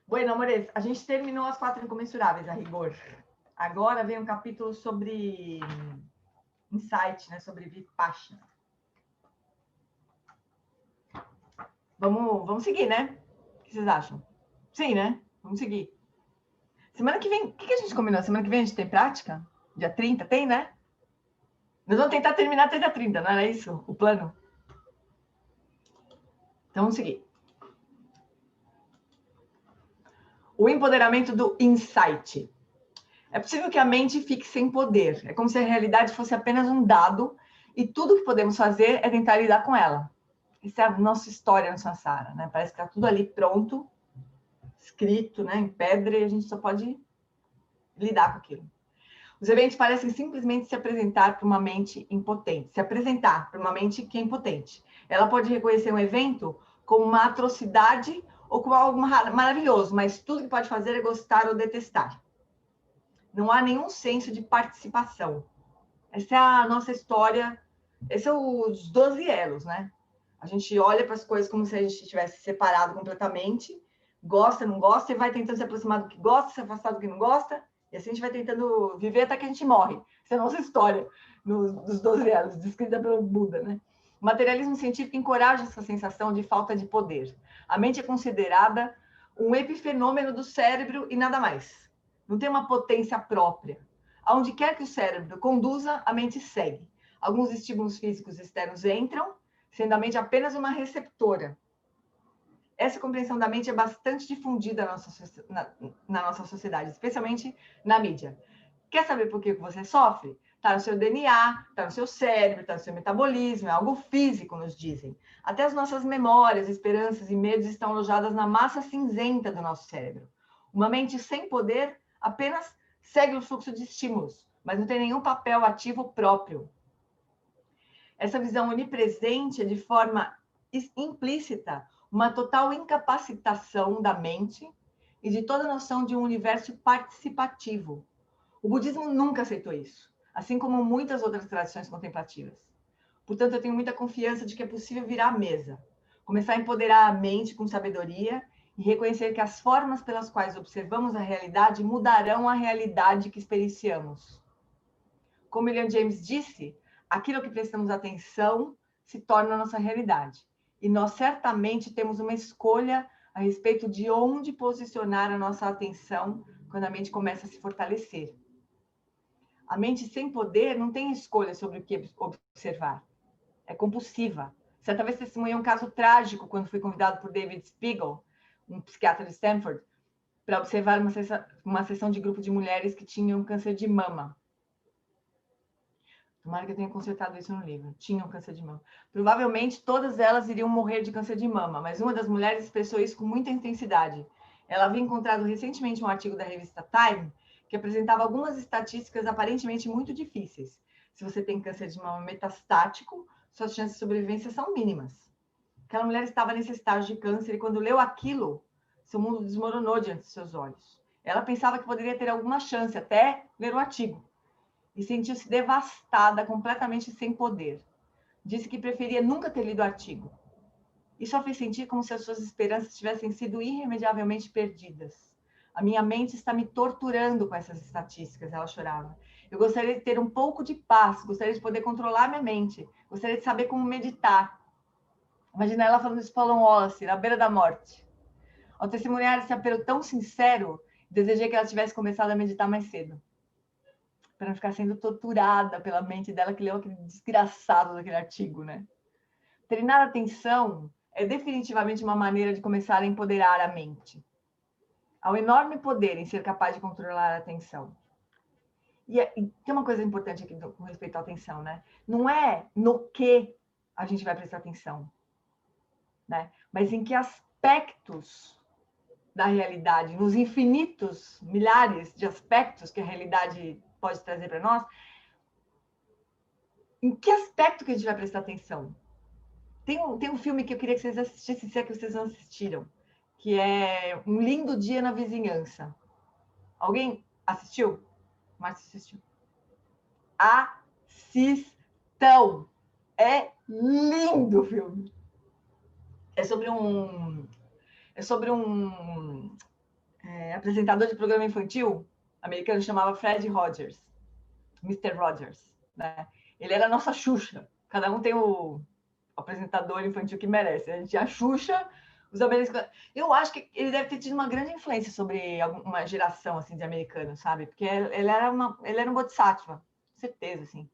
Bueno, amores, a gente terminou as 4 incomensuráveis, a rigor. Agora vem um capítulo sobre insight, né? Sobre Vipassana. Vamos seguir, né? O que vocês acham? Sim, né? Vamos seguir. Semana que vem, o que a gente combinou? Semana que vem a gente tem prática? Dia 30, tem, né? Nós vamos tentar terminar até dia 30, não era isso? O plano? Então, vamos seguir. O empoderamento do insight. É possível que a mente fique sem poder. É como se a realidade fosse apenas um dado e tudo que podemos fazer é tentar lidar com ela. Essa é a nossa história no Sansara, né? Parece que está tudo ali pronto, escrito, né, em pedra, e a gente só pode lidar com aquilo. Os eventos parecem simplesmente se apresentar para uma mente impotente. Se apresentar para uma mente que é impotente. Ela pode reconhecer um evento como uma atrocidade ou como algo maravilhoso, mas tudo que pode fazer é gostar ou detestar. Não há nenhum senso de participação. Essa é a nossa história, esses são os 12 elos, né? A gente olha para as coisas como se a gente tivesse separado completamente, gosta, não gosta, e vai tentando se aproximar do que gosta, se afastar do que não gosta, e assim a gente vai tentando viver até que a gente morre. Essa é a nossa história dos 12 elos, descrita pelo Buda, né? O materialismo científico encoraja essa sensação de falta de poder. A mente é considerada um epifenômeno do cérebro e nada mais. Não tem uma potência própria. Aonde quer que o cérebro conduza, a mente segue. Alguns estímulos físicos externos entram, sendo a mente apenas uma receptora. Essa compreensão da mente é bastante difundida na nossa sociedade, especialmente na mídia. Quer saber por que você sofre? Está no seu DNA, está no seu cérebro, está no seu metabolismo, é algo físico, nos dizem. Até as nossas memórias, esperanças e medos estão alojadas na massa cinzenta do nosso cérebro. Uma mente sem poder apenas segue o fluxo de estímulos, mas não tem nenhum papel ativo próprio. Essa visão onipresente é, de forma implícita, uma total incapacitação da mente e de toda noção de um universo participativo. O budismo nunca aceitou isso, assim como muitas outras tradições contemplativas. Portanto, eu tenho muita confiança de que é possível virar a mesa, começar a empoderar a mente com sabedoria e reconhecer que as formas pelas quais observamos a realidade mudarão a realidade que experienciamos. Como William James disse, aquilo que prestamos atenção se torna a nossa realidade. E nós certamente temos uma escolha a respeito de onde posicionar a nossa atenção quando a mente começa a se fortalecer. A mente sem poder não tem escolha sobre o que observar. É compulsiva. Certa vez testemunhei um caso trágico quando fui convidado por David Spiegel, um psiquiatra de Stanford, para observar uma sessão de grupo de mulheres que tinham câncer de mama. Tomara que eu tenha consertado isso no livro. Tinham câncer de mama. Provavelmente todas elas iriam morrer de câncer de mama, mas uma das mulheres expressou isso com muita intensidade. Ela havia encontrado recentemente um artigo da revista Time que apresentava algumas estatísticas aparentemente muito difíceis. Se você tem câncer de mama metastático, suas chances de sobrevivência são mínimas. Aquela mulher estava nesse estágio de câncer e quando leu aquilo, seu mundo desmoronou diante de seus olhos. Ela pensava que poderia ter alguma chance até ler o artigo. E sentiu-se devastada, completamente sem poder. Disse que preferia nunca ter lido o artigo. Isso a fez sentir como se as suas esperanças tivessem sido irremediavelmente perdidas. A minha mente está me torturando com essas estatísticas, ela chorava. Eu gostaria de ter um pouco de paz, gostaria de poder controlar minha mente, gostaria de saber como meditar. Imagina ela falando isso para Alan Wallace, na beira da morte. Ao testemunhar esse apelo tão sincero, desejei que ela tivesse começado a meditar mais cedo, para não ficar sendo torturada pela mente dela que leu aquele desgraçado daquele artigo, né? Treinar a atenção é definitivamente uma maneira de começar a empoderar a mente. Há um enorme poder em ser capaz de controlar a atenção. E tem uma coisa importante aqui com respeito à atenção, né? Não é no que a gente vai prestar atenção, né? Mas em que aspectos da realidade, nos infinitos milhares de aspectos que a realidade pode trazer para nós, em que aspecto que a gente vai prestar atenção? Tem um filme que eu queria que vocês assistissem, se é que vocês não assistiram, que é Um Lindo Dia na Vizinhança. Alguém assistiu? Márcio assistiu. Assistam! É lindo o filme. É sobre um apresentador de programa infantil americano, chamava Fred Rogers, Mr. Rogers, né? Ele era a nossa Xuxa. Cada um tem o apresentador infantil que merece. A gente tinha a Xuxa, os americanos. Eu acho que ele deve ter tido uma grande influência sobre uma geração assim de americanos, sabe? Porque ele era um bodhisattva, certeza, assim.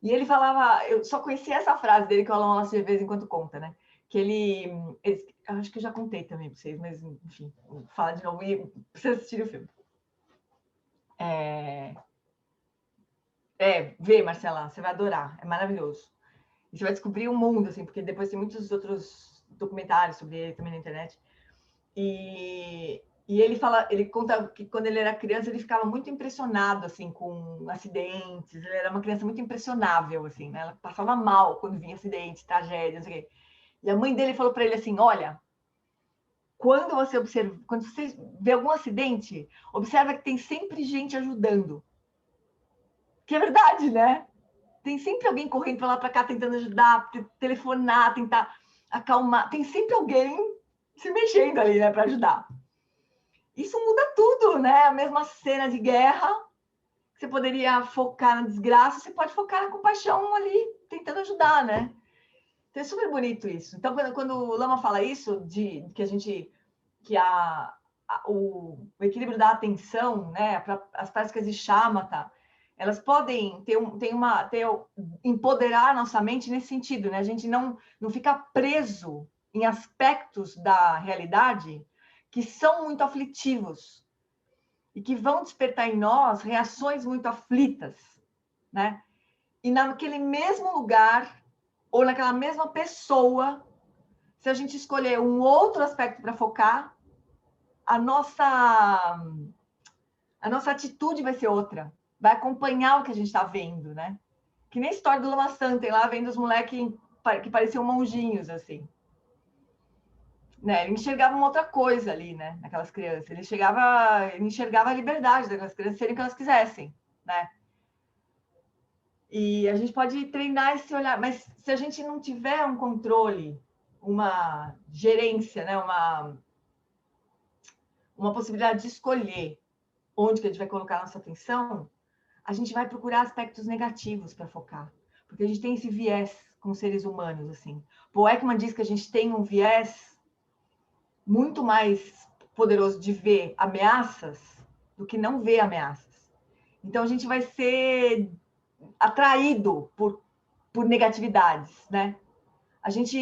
E ele falava, eu só conhecia essa frase dele que o Alan Wallace de vez em quando conta, né? Que ele acho que eu já contei também para vocês, mas enfim, vou falar de novo e vocês assistirem o filme. Vê, Marcela, você vai adorar, é maravilhoso. E você vai descobrir o mundo, assim, porque depois tem muitos outros documentários sobre ele também na internet. E ele conta que quando ele era criança ele ficava muito impressionado assim com acidentes. Ele era uma criança muito impressionável, assim, né? Ela passava mal quando vinha acidente, tragédia, não sei o quê. E a mãe dele falou para ele assim: olha, quando você vê algum acidente, observa que tem sempre gente ajudando. Que é verdade, né? Tem sempre alguém correndo para lá para cá tentando ajudar, telefonar, tentar acalmar. Tem sempre alguém se mexendo ali, né, para ajudar. Isso muda tudo, né? A mesma cena de guerra, você poderia focar na desgraça, você pode focar na compaixão ali, tentando ajudar, né? Então é super bonito isso. Então, quando o Lama fala isso, o equilíbrio da atenção, né? As práticas de shamatha, elas podem empoderar a nossa mente nesse sentido, né? A gente não fica preso em aspectos da realidade que são muito aflitivos e que vão despertar em nós reações muito aflitas, né? E naquele mesmo lugar ou naquela mesma pessoa, se a gente escolher um outro aspecto para focar, a nossa atitude vai ser outra, vai acompanhar o que a gente está vendo, né? Que nem a história do Lama Santen lá, vendo os moleques que pareciam monjinhos, assim. Né? Ele enxergava uma outra coisa ali, né? Naquelas crianças. Ele enxergava a liberdade daquelas crianças serem o que elas quisessem, né? E a gente pode treinar esse olhar, mas se a gente não tiver um controle, uma gerência, né? Uma possibilidade de escolher onde que a gente vai colocar a nossa atenção, a gente vai procurar aspectos negativos para focar, porque a gente tem esse viés com seres humanos, assim. O Ekman diz que a gente tem um viés muito mais poderoso de ver ameaças do que não ver ameaças. Então, a gente vai ser atraído por negatividades, né? A gente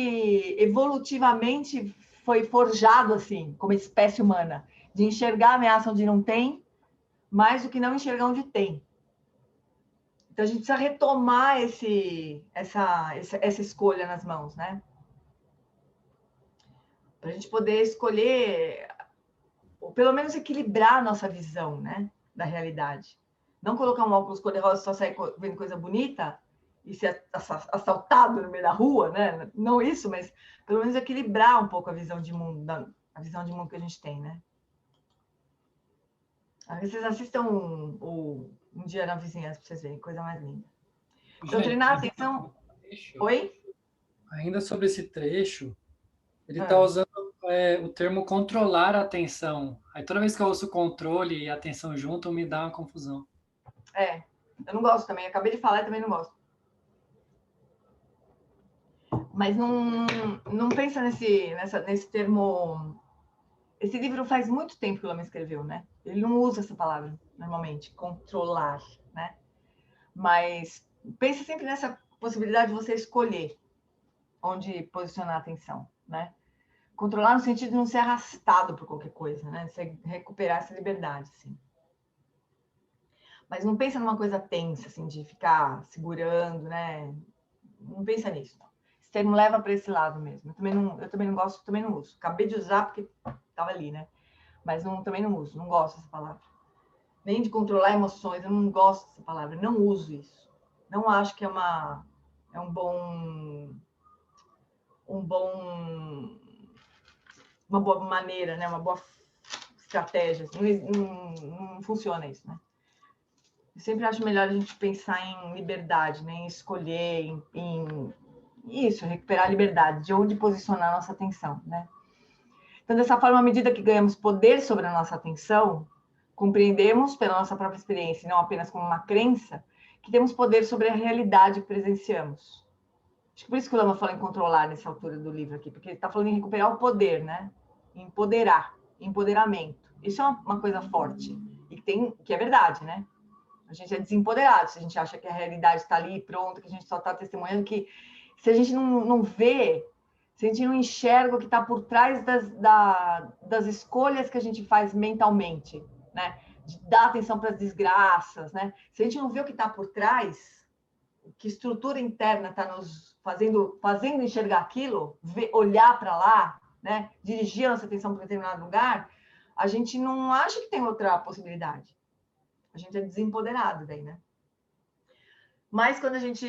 evolutivamente foi forjado assim, como espécie humana, de enxergar a ameaça onde não tem, mais do que não enxergar onde tem. Então, a gente precisa retomar essa escolha nas mãos, né? Para a gente poder escolher, ou pelo menos equilibrar a nossa visão, né, da realidade. Não colocar um óculos cor-de-rosa e só sair vendo coisa bonita e ser assaltado no meio da rua, né? Não isso, mas pelo menos equilibrar um pouco a visão de mundo, que a gente tem, né? Vocês assistam um dia na vizinhança para vocês verem, coisa mais linda. Então, treinar a atenção... Oi? Ainda sobre esse trecho, ele está usando o termo controlar a atenção. Aí toda vez que eu ouço controle e atenção junto, me dá uma confusão. Eu não gosto também. Acabei de falar e também não gosto. Mas não pensa nesse termo... Esse livro faz muito tempo que o Lama escreveu, né? Ele não usa essa palavra, normalmente, controlar, né? Mas pense sempre nessa possibilidade de você escolher onde posicionar a atenção, né? Controlar no sentido de não ser arrastado por qualquer coisa, né? Você recuperar essa liberdade, assim. Mas não pensa numa coisa tensa, assim, de ficar segurando, né? Não pensa nisso, não. Esse termo leva para esse lado mesmo. Eu também não gosto, também não uso. Acabei de usar porque estava ali, né? Mas também não uso, não gosto dessa palavra. Nem de controlar emoções, eu não gosto dessa palavra, não uso isso. Não acho que é uma boa maneira, né? Uma boa estratégia. Não funciona isso, né? Eu sempre acho melhor a gente pensar em liberdade, né? Em escolher, em isso, recuperar a liberdade, de onde posicionar a nossa atenção, né? Então, dessa forma, à medida que ganhamos poder sobre a nossa atenção, compreendemos pela nossa própria experiência, e não apenas como uma crença, que temos poder sobre a realidade que presenciamos. Acho que por isso que o Lama fala em controlar nessa altura do livro aqui, porque ele está falando em recuperar o poder, né? Empoderar, empoderamento. Isso é uma coisa forte, e que é verdade, né? A gente é desempoderado se a gente acha que a realidade está ali pronta, que a gente só está testemunhando, que se a gente não vê, se a gente não enxerga o que está por trás das escolhas que a gente faz mentalmente, né? De dar atenção para as desgraças, né? Se a gente não vê o que está por trás, que estrutura interna está nos fazendo enxergar aquilo, olhar para lá, né? Dirigir a nossa atenção para um determinado lugar, a gente não acha que tem outra possibilidade. A gente é desempoderado daí, né? Mas quando a gente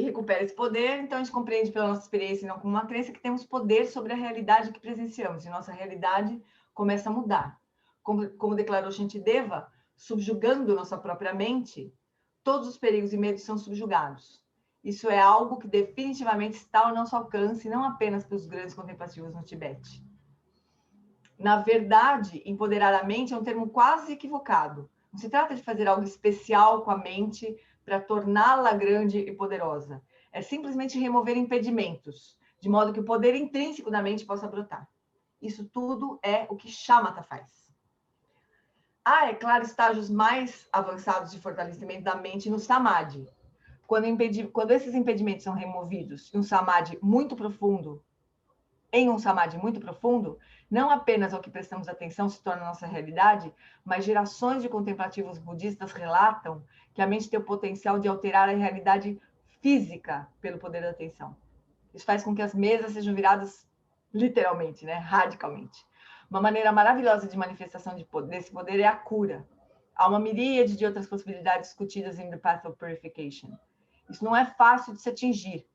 recupera esse poder, então a gente compreende pela nossa experiência e não como uma crença que temos poder sobre a realidade que presenciamos. E nossa realidade começa a mudar. Como declarou Shantideva, subjugando nossa própria mente, todos os perigos e medos são subjugados. Isso é algo que definitivamente está ao nosso alcance, não apenas para os grandes contemplativos no Tibete. Na verdade, empoderar a mente é um termo quase equivocado. Não se trata de fazer algo especial com a mente para torná-la grande e poderosa. É simplesmente remover impedimentos, de modo que o poder intrínseco da mente possa brotar. Isso tudo é o que Shamatha faz. É claro, estágios mais avançados de fortalecimento da mente no Samadhi. Quando esses impedimentos são removidos em um Samadhi muito profundo, não apenas ao que prestamos atenção se torna nossa realidade, mas gerações de contemplativos budistas relatam que a mente tem o potencial de alterar a realidade física pelo poder da atenção. Isso faz com que as mesas sejam viradas literalmente, né? Radicalmente. Uma maneira maravilhosa de manifestação desse poder é a cura. Há uma miríade de outras possibilidades discutidas em The Path of Purification. Isso não é fácil de se atingir,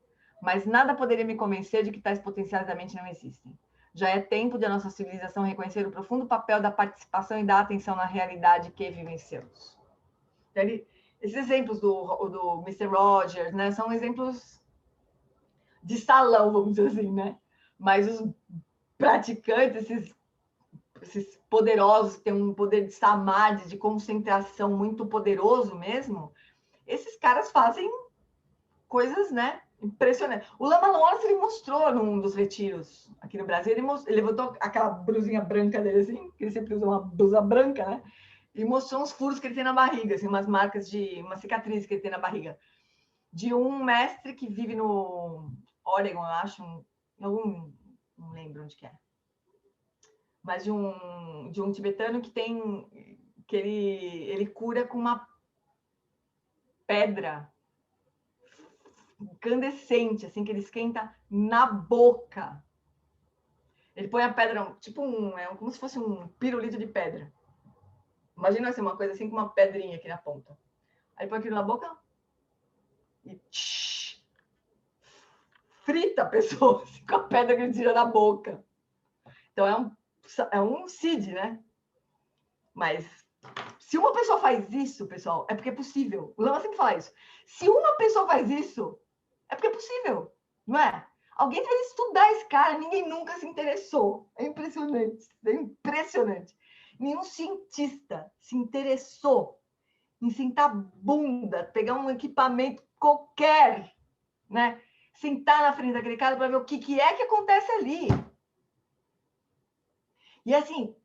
mas nada poderia me convencer de que tais potenciais da mente não existem. Já é tempo de a nossa civilização reconhecer o profundo papel da participação e da atenção na realidade que vivenciamos. Esses exemplos do Mr. Rogers, né, são exemplos de salão, vamos dizer assim, né? Mas os praticantes, esses poderosos, que têm um poder de samadhi, de concentração muito poderoso mesmo, esses caras fazem coisas, né? Impressionante. O Lama Lawrence, ele mostrou num dos retiros aqui no Brasil, ele levantou aquela blusinha branca dele, assim, que ele sempre usa uma blusa branca, né? E mostrou uns furos que ele tem na barriga, assim, umas marcas uma cicatriz que ele tem na barriga. De um mestre que vive no Oregon, eu acho, não lembro onde que é. Mas de um tibetano que ele cura com uma pedra incandescente, assim, que ele esquenta na boca. Ele põe a pedra, tipo como se fosse um pirulito de pedra. Imagina assim, uma coisa assim com uma pedrinha aqui na ponta. Aí põe aquilo na boca e frita a pessoa assim, com a pedra que ele tira da boca. Então é um CID, né? Mas se uma pessoa faz isso, pessoal, é porque é possível. O Lama sempre fala isso. Se uma pessoa faz isso, é porque é possível, não é? Alguém fez estudar esse cara, ninguém nunca se interessou. É impressionante, é impressionante. Nenhum cientista se interessou em sentar bunda, pegar um equipamento qualquer, né? Sentar na frente daquele cara para ver o que é que acontece ali. E assim,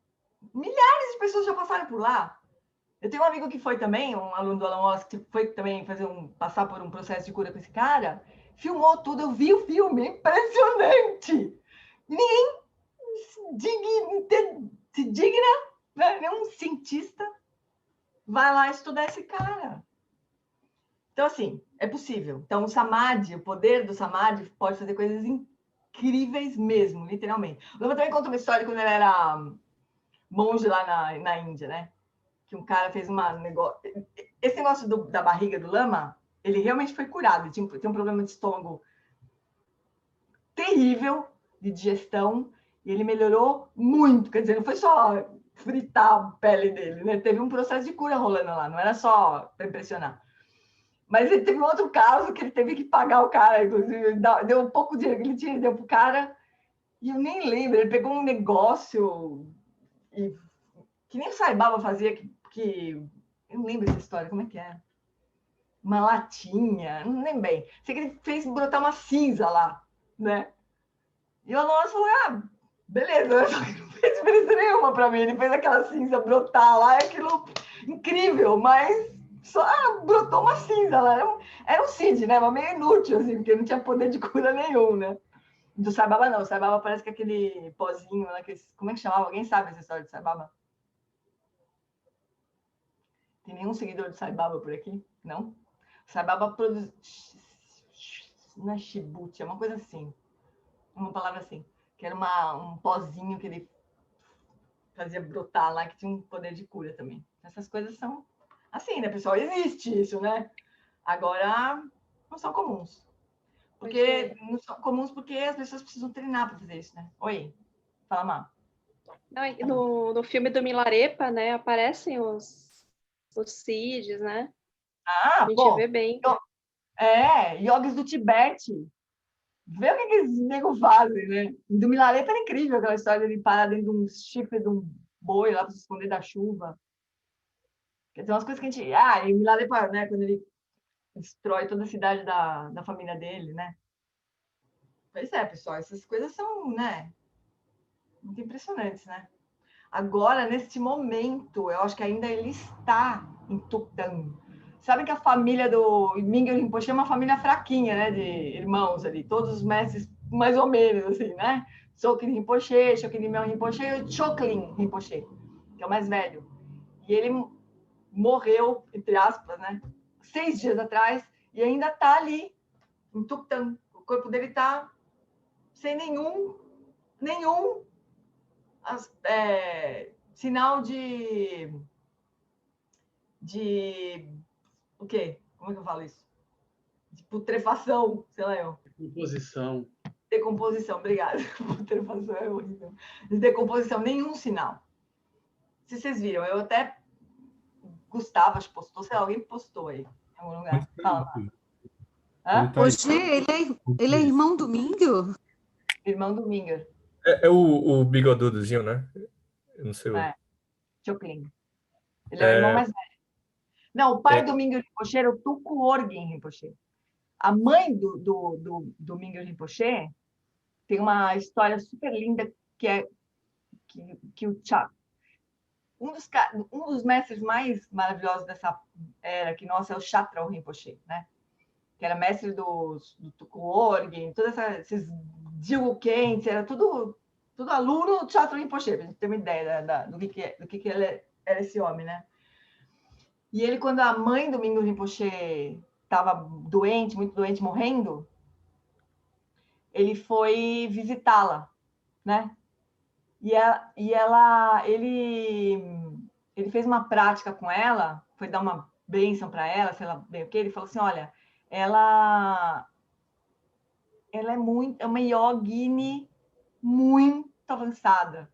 milhares de pessoas já passaram por lá. Eu tenho um amigo que foi também, um aluno do Alan Watts, que foi também passar por um processo de cura com esse cara, filmou tudo, eu vi o filme, impressionante! Ninguém se digna, né? Nenhum cientista vai lá estudar esse cara. Então, assim, é possível. Então, o poder do Samadhi pode fazer coisas incríveis mesmo, literalmente. O Lama também conta uma história quando ele era monge lá na Índia, né? Que um cara fez negócio... Esse negócio da barriga do Lama, ele realmente foi curado. Ele tem um problema de estômago terrível, de digestão, e ele melhorou muito. Quer dizer, não foi só fritar a pele dele, né? Teve um processo de cura rolando lá, não era só para impressionar. Mas ele teve um outro caso que ele teve que pagar o cara, inclusive, deu um pouco de dinheiro que ele tinha, deu pro cara, e eu nem lembro, ele pegou um negócio que nem o Sai Baba fazia, que eu não lembro essa história, como é que é? Uma latinha, não lembro bem. Sei que ele fez brotar uma cinza lá, né? E o Alonso falou, beleza, só que não fez diferença nenhuma para mim. Ele fez aquela cinza brotar lá, aquilo incrível, mas só brotou uma cinza lá. Era um Cid, né? Mas meio inútil, assim, porque não tinha poder de cura nenhum, né? Do Sai Baba, não. O Sai Baba parece que aquele pozinho, né? Como é que chamava? Alguém sabe essa história do Sai Baba? Tem nenhum seguidor do Sai Baba por aqui? Não? O Sai Baba produz... Não é shibuti, é uma coisa assim. Uma palavra assim. Que era um pozinho que ele fazia brotar lá, que tinha um poder de cura também. Essas coisas são assim, né, pessoal? Existe isso, né? Agora, não são comuns. Porque não são comuns porque as pessoas precisam treinar para fazer isso, né? Oi, fala, Má. Não, no filme do Milarepa, né, aparecem os Cids, né? A gente vê bem. Yogis do Tibete. Vê o que esses negros fazem, né? Do Milarepa era incrível aquela história de parar dentro de um chifre de um boi lá para se esconder da chuva. Tem umas coisas que a gente... e o Milarepa, né? Quando ele destrói toda a cidade da família dele, né? Pois é, pessoal, essas coisas são, né? Muito impressionantes, né? Agora, neste momento, eu acho que ainda ele está em Tupã. Sabem que a família do Mingyur Rinpoche é uma família fraquinha, né? De irmãos ali, todos os mestres mais ou menos, assim, né? Sokin Rinpoche, Chokin Mel Rinpoche e o Choklin Rinpoche, que é o mais velho. E ele morreu, entre aspas, né? 6 dias atrás, e ainda está ali, em Tupã. O corpo dele está sem nenhum sinal de o quê? Como é que eu falo isso? De putrefação, sei lá eu. Composição. Decomposição, obrigada. Putrefação é horrível. De decomposição, nenhum sinal. Se vocês viram, eu até... Gustavo, acho que postou, sei lá, alguém postou aí, em algum lugar. Fala lá. Hoje ele é irmão do Mingyur? Irmão do Mingyur. É o bigodudozinho, né? Eu não sei. Choklin. Ele é o irmão mais velho. Não, o pai do Mingyur Rinpoche era o Tuku Orgen Rinpoche. A mãe do Mingyur Rinpoche tem uma história super linda que é que o Chak, um dos mestres mais maravilhosos dessa era que nossa é o Chatra Rinpoche, né? Que era mestre do Tuku Orgen, todos esses Dilgo-Khyentse, era tudo aluno do Chatra Rinpoche, para a gente ter uma ideia do que ele era esse homem, né? E ele, quando a mãe do Mingyur Rinpoche estava doente, muito doente, morrendo, ele foi visitá-la, né? Ele fez uma prática com ela, foi dar uma bênção para ela, sei lá bem o que, ele falou assim, olha, ela é uma yogini muito avançada,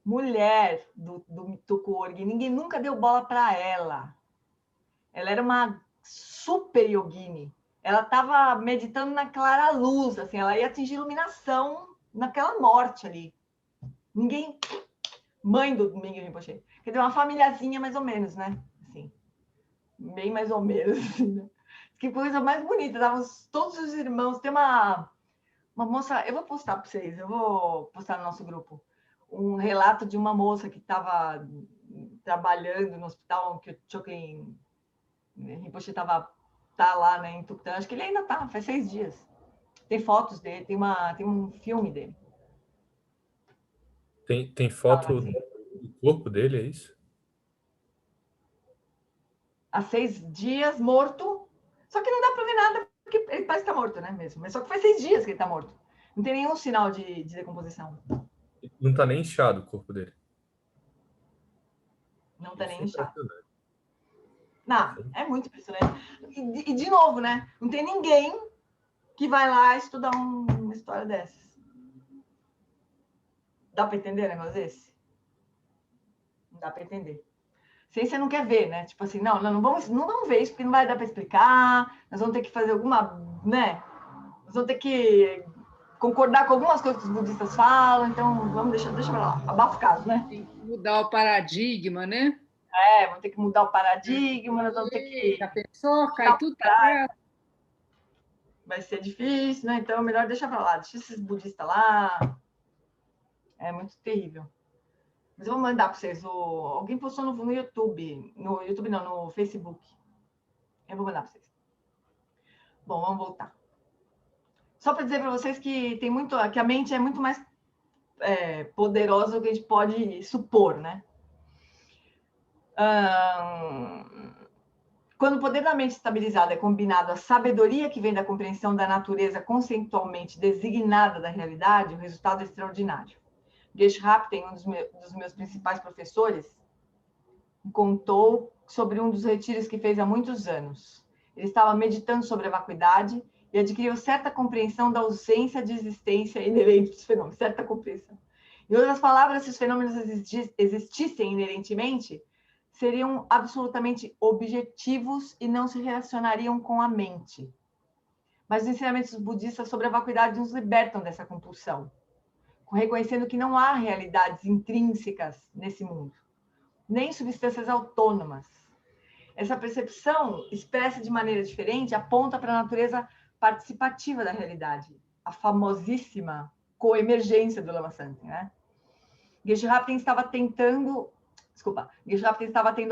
mulher do Tuku Orgen, ninguém nunca deu bola para ela. Ela era uma super yogini. Ela estava meditando na clara luz, assim, ela ia atingir iluminação naquela morte ali. Ninguém... Mãe do Mingyur Rinpoche. Quer dizer, uma famíliazinha mais ou menos, né? Assim, bem mais ou menos. Assim, né? Que coisa mais bonita. Todos os irmãos. Tem uma moça... Eu vou postar para vocês. Eu vou postar no nosso grupo. Um relato de uma moça que estava trabalhando no hospital que o Choklin Rinpoche tá lá, né, em Tupã. Acho que ele ainda está, faz 6 dias. Tem fotos dele, tem um filme dele. Tem foto do corpo dele, é isso? Há 6 dias, morto. Só que não dá para ver nada, porque ele parece que está morto, né, mesmo. Mas só que faz 6 dias que ele está morto. Não tem nenhum sinal de decomposição. Não está nem inchado o corpo dele. Não está nem inchado. Não, é muito impressionante. E, de novo, né? Não tem ninguém que vai lá estudar uma história dessas. Dá para entender um negócio desse? Não dá para entender. ciência não quer ver, né? Tipo assim, não vamos ver isso, porque não vai dar para explicar, nós vamos ter que fazer alguma, né? Nós vamos ter que concordar com algumas coisas que os budistas falam, então vamos deixa pra lá, abafa o caso, né? Tem que mudar o paradigma, né? Vamos ter que mudar o paradigma, nós vamos ter que... Já pensou? Cai tudo pra trás. Vai ser difícil, né? Então é melhor deixar para lá, deixa esses budistas lá. É muito terrível. Mas eu vou mandar para vocês. Alguém postou no YouTube. No YouTube não, no Facebook. Eu vou mandar para vocês. Bom, vamos voltar. Só para dizer para vocês que tem muito, que a mente é muito mais poderosa do que a gente pode supor, né? Quando o poder da mente estabilizada é combinado à sabedoria que vem da compreensão da natureza conceitualmente designada da realidade, o resultado é extraordinário. Geshe Rapten, um dos meus principais professores, contou sobre um dos retiros que fez há muitos anos. Ele estava meditando sobre a vacuidade e adquiriu certa compreensão da ausência de existência inerente dos fenômenos, certa compreensão. Em outras palavras, se os fenômenos existissem inerentemente, seriam absolutamente objetivos e não se relacionariam com a mente. Mas os ensinamentos budistas sobre a vacuidade nos libertam dessa compulsão, reconhecendo que não há realidades intrínsecas nesse mundo, nem substâncias autônomas. Essa percepção, expressa de maneira diferente, aponta para a natureza participativa da realidade, a famosíssima coemergência do Lama Santen, né? Geshe Rapten estava tendo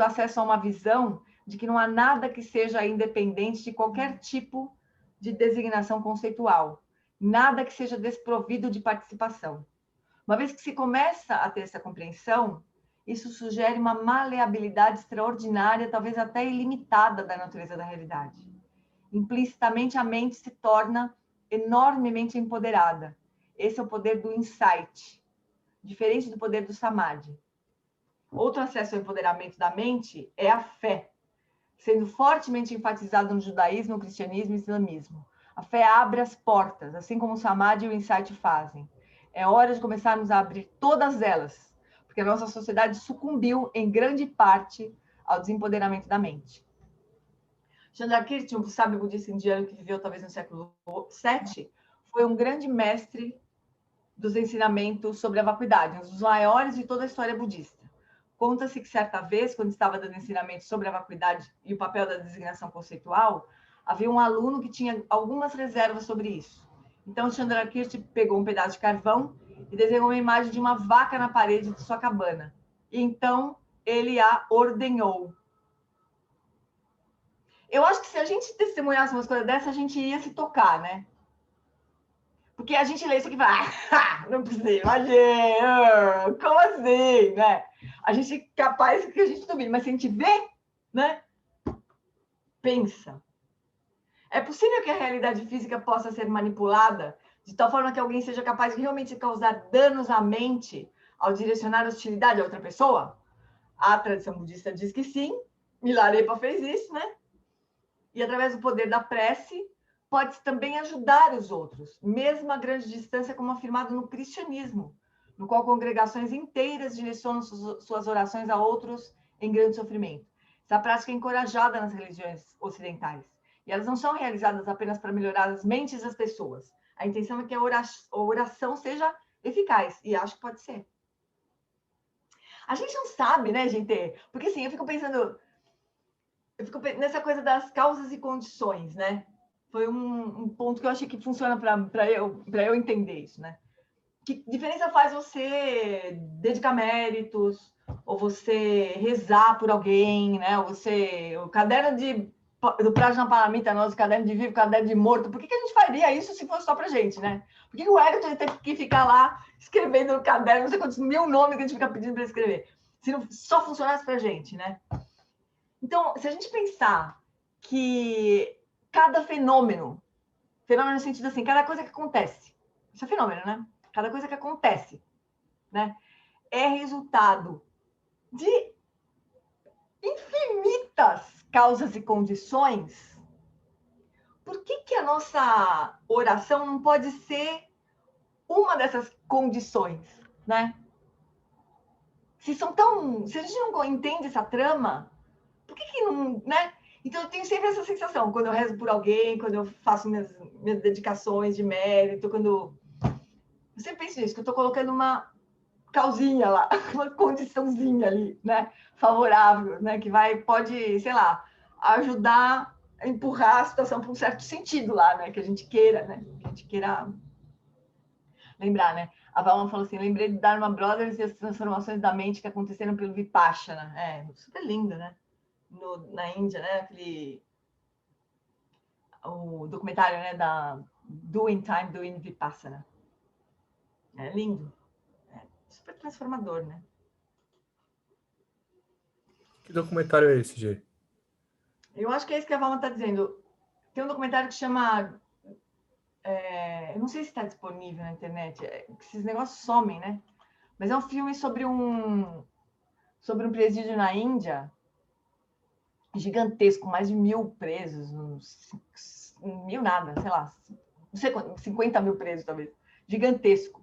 acesso a uma visão de que não há nada que seja independente de qualquer tipo de designação conceitual, nada que seja desprovido de participação. Uma vez que se começa a ter essa compreensão, isso sugere uma maleabilidade extraordinária, talvez até ilimitada, da natureza da realidade. Implicitamente, a mente se torna enormemente empoderada. Esse é o poder do insight, diferente do poder do samadhi. Outro acesso ao empoderamento da mente é a fé, sendo fortemente enfatizado no judaísmo, no cristianismo e no islamismo. A fé abre as portas, assim como o samadhi e o insight fazem. É hora de começarmos a abrir todas elas, porque a nossa sociedade sucumbiu, em grande parte, ao desempoderamento da mente. Chandrakirti, um sábio budista indiano que viveu talvez no século VII, foi um grande mestre dos ensinamentos sobre a vacuidade, um dos maiores de toda a história budista. Conta-se que certa vez, quando estava dando ensinamentos sobre a vacuidade e o papel da designação conceitual, havia um aluno que tinha algumas reservas sobre isso. Então, Chandrakirti pegou um pedaço de carvão e desenhou uma imagem de uma vaca na parede de sua cabana. E então, ele a ordenhou. Eu acho que se a gente testemunhasse umas coisas dessas, a gente ia se tocar, né? Porque a gente lê isso aqui e fala, não precisa, imagina, como assim, né? A gente é capaz que a gente duvide, mas se a gente vê, né? Pensa. É possível que a realidade física possa ser manipulada de tal forma que alguém seja capaz de realmente causar danos à mente ao direcionar hostilidade a outra pessoa? A tradição budista diz que sim, Milarepa fez isso, né? E através do poder da prece, pode também ajudar os outros, mesmo a grande distância, como afirmado no cristianismo, no qual congregações inteiras direcionam suas orações a outros em grande sofrimento. Essa prática é encorajada nas religiões ocidentais. E elas não são realizadas apenas para melhorar as mentes das pessoas. A intenção é que a oração seja eficaz, e acho que pode ser. A gente não sabe, né, gente? Porque assim, eu fico pensando nessa coisa das causas e condições, né? Foi um ponto que eu achei que funciona para eu entender isso, né? Que diferença faz você dedicar méritos, ou você rezar por alguém, né? Ou você, o caderno do Prajnaparamita, nosso caderno de vivo, caderno de morto. Por que a gente faria isso se fosse só pra gente, né? Por que o Everton tem que ficar lá escrevendo no caderno, não sei quantos mil nomes que a gente fica pedindo para escrever, se não só funcionasse pra gente, né? Então, se a gente pensar que cada fenômeno no sentido assim, cada coisa que acontece, isso é fenômeno, né? Cada coisa que acontece, né? É resultado de infinitas causas e condições. Por que a nossa oração não pode ser uma dessas condições, né? Se a gente não entende essa trama, por que não, né? Então, eu tenho sempre essa sensação, quando eu rezo por alguém, quando eu faço minhas dedicações de mérito, quando... Eu sempre penso nisso, que eu estou colocando uma causinha lá, uma condiçãozinha ali, né? Favorável, né? Que pode, sei lá, ajudar a empurrar a situação para um certo sentido lá, né? Que a gente queira, né? Que a gente queira lembrar, né? A Valma falou assim, lembrei de Dharma Brothers e as transformações da mente que aconteceram pelo Vipassana. Super lindo, né? Na Índia, né? O documentário, né? Da Doing Time, Doing Vipassana. É lindo. Super transformador, né? Que documentário é esse, Gê? Eu acho que é isso que a Valma está dizendo. Tem um documentário que chama... eu não sei se está disponível na internet. Esses negócios somem, né? Mas é um filme sobre um presídio na Índia gigantesco, mais de 1.000 presos, mil nada, sei lá, não sei quanto, 50 mil presos talvez, gigantesco.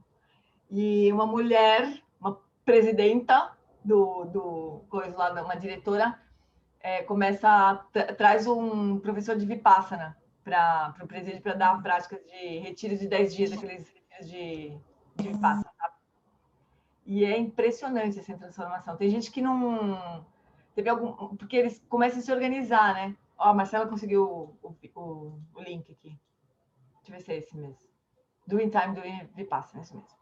E uma mulher, uma presidenta do coisa lá, uma diretora, traz um professor de Vipassana para o presídio para dar práticas de retiros de 10 dias, aqueles retiros de Vipassana. Tá? E é impressionante essa transformação. Tem gente que não... Teve porque eles começam a se organizar, né? Ó, a Marcela conseguiu o link aqui. Deixa eu ver se é esse mesmo. Doing Time, Doing Vipassana, é isso mesmo.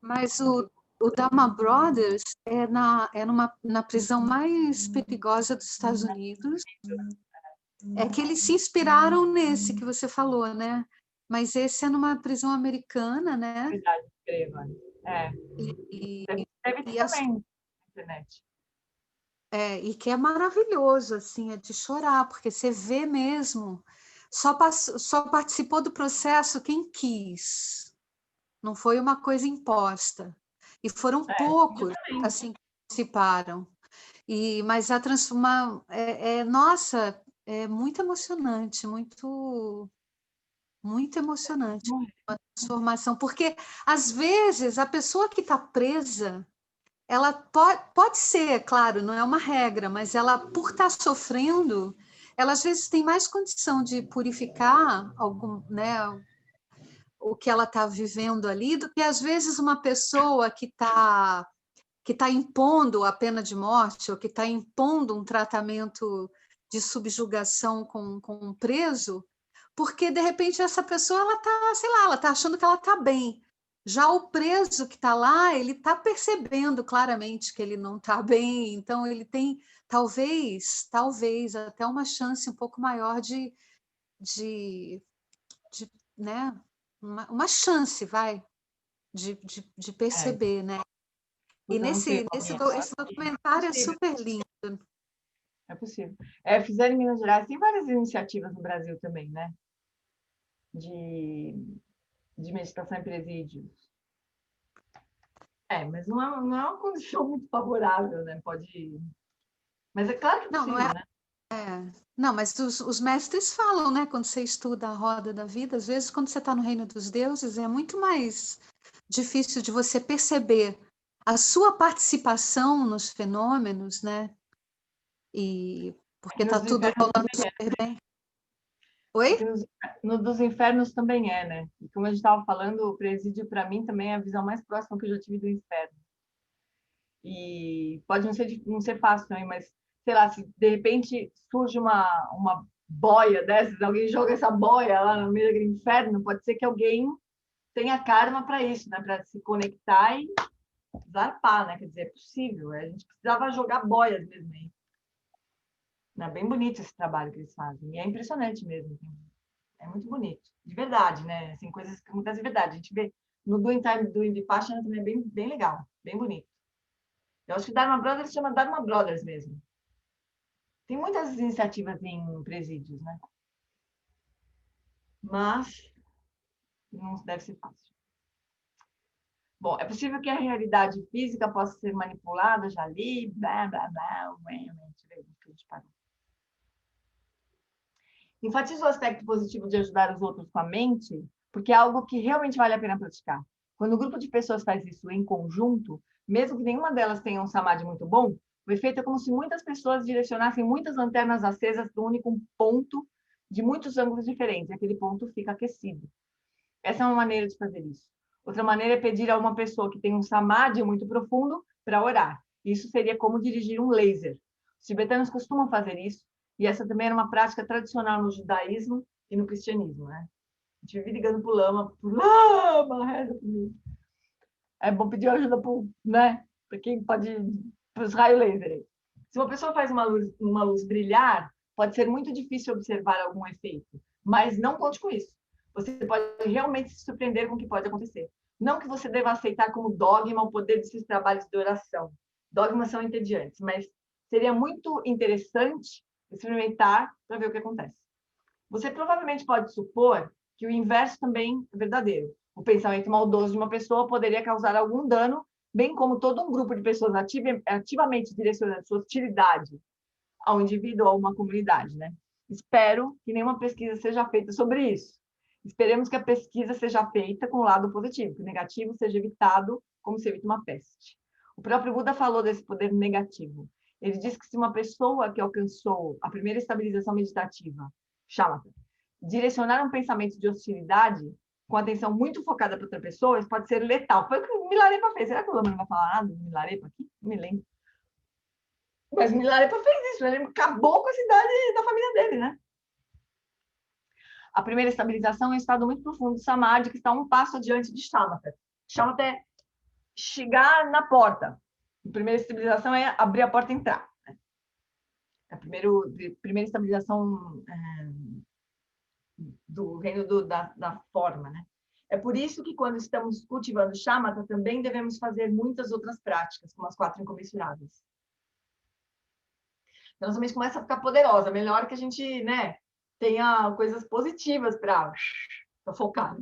Mas o Dharma Brothers na prisão mais perigosa dos Estados Unidos. É que eles se inspiraram nesse que você falou, né? Mas esse é numa prisão americana, né? Verdade, escreva. Deve ter também na internet. E que é maravilhoso, assim, é de chorar, porque você vê mesmo, só participou do processo quem quis, não foi uma coisa imposta. E foram poucos, assim, que participaram. Mas a transformar, nossa, é muito emocionante, muito emocionante uma transformação, porque às vezes a pessoa que está presa, ela pode ser, claro, não é uma regra, mas ela, por estar sofrendo, ela às vezes tem mais condição de purificar o que ela está vivendo ali, do que às vezes uma pessoa que está impondo a pena de morte, ou que está impondo um tratamento de subjugação com um preso, porque, de repente, essa pessoa, ela está, sei lá, ela está achando que ela está bem. Já o preso que está lá, ele está percebendo claramente que ele não está bem, então ele tem, talvez, até uma chance um pouco maior de né? Uma chance, de perceber, né? E esse documentário é super lindo. É possível. Fizeram em Minas Gerais, tem várias iniciativas no Brasil também, né? De meditação em presídios. Mas não é uma condição muito favorável, né? Mas é claro que é possível, né? Não, mas os mestres falam, né? Quando você estuda a roda da vida, às vezes, quando você está no reino dos deuses, é muito mais difícil de você perceber a sua participação nos fenômenos, né? E porque está tudo rolando super bem. Oi? No dos infernos também né? E como a gente estava falando, o presídio, para mim, também é a visão mais próxima que eu já tive do inferno. E pode não ser fácil também, mas, sei lá, se de repente surge uma boia dessas, alguém joga essa boia lá no meio do inferno, pode ser que alguém tenha karma para isso, né? Para se conectar e zarpar, né? Quer dizer, é possível. A gente precisava jogar boias mesmo aí. É bem bonito esse trabalho que eles fazem. E é impressionante mesmo. É muito bonito. De verdade, né? Assim, coisas que acontecem de verdade. A gente vê no Doing Time, Doing Vipassana também é bem legal. Bem bonito. Eu acho que Dharma Brothers chama Dharma Brothers mesmo. Tem muitas iniciativas em presídios, né? Mas não deve ser fácil. Bom, é possível que a realidade física possa ser manipulada, já li, blá, blá, blá, deixa eu ver o que a gente parou. Enfatizo o aspecto positivo de ajudar os outros com a mente, porque é algo que realmente vale a pena praticar. Quando um grupo de pessoas faz isso em conjunto, mesmo que nenhuma delas tenha um samadhi muito bom, o efeito é como se muitas pessoas direcionassem muitas lanternas acesas para um único ponto de muitos ângulos diferentes. E aquele ponto fica aquecido. Essa é uma maneira de fazer isso. Outra maneira é pedir a uma pessoa que tem um samadhi muito profundo para orar. Isso seria como dirigir um laser. Os tibetanos costumam fazer isso, e essa também era uma prática tradicional no judaísmo e no cristianismo, né? A gente vive ligando para o lama, reza por mim. É bom pedir ajuda para quem pode, para os raios laser. Se uma pessoa faz uma luz brilhar, pode ser muito difícil observar algum efeito, mas não conte com isso. Você pode realmente se surpreender com o que pode acontecer. Não que você deva aceitar como dogma o poder desses trabalhos de oração. Dogmas são entediantes, mas seria muito interessante experimentar para ver o que acontece. Você provavelmente pode supor que o inverso também é verdadeiro. O pensamento maldoso de uma pessoa poderia causar algum dano, bem como todo um grupo de pessoas ativamente direcionando sua hostilidade ao indivíduo ou a uma comunidade, né? Espero que nenhuma pesquisa seja feita sobre isso. Esperemos que a pesquisa seja feita com o lado positivo, que o negativo seja evitado como se evita uma peste. O próprio Buda falou desse poder negativo. Ele diz que se uma pessoa que alcançou a primeira estabilização meditativa, shamatha, direcionar um pensamento de hostilidade com atenção muito focada para outra pessoa, isso pode ser letal. Foi o que o Milarepa fez. Será que o Lama não vai falar nada do Milarepa aqui? Não me lembro. Mas o Milarepa fez isso. Ele acabou com a cidade da família dele, né? A primeira estabilização é um estado muito profundo de samadhi, que está um passo adiante de shamatha. Shamatha é chegar na porta. A primeira estabilização é abrir a porta e entrar. A primeira estabilização do reino da forma, né? É por isso que quando estamos cultivando shamatha, também devemos fazer muitas outras práticas, como as 4 incomensuráveis. Então, nossa mente começa a ficar poderosa. Melhor que a gente, né, tenha coisas positivas para focar.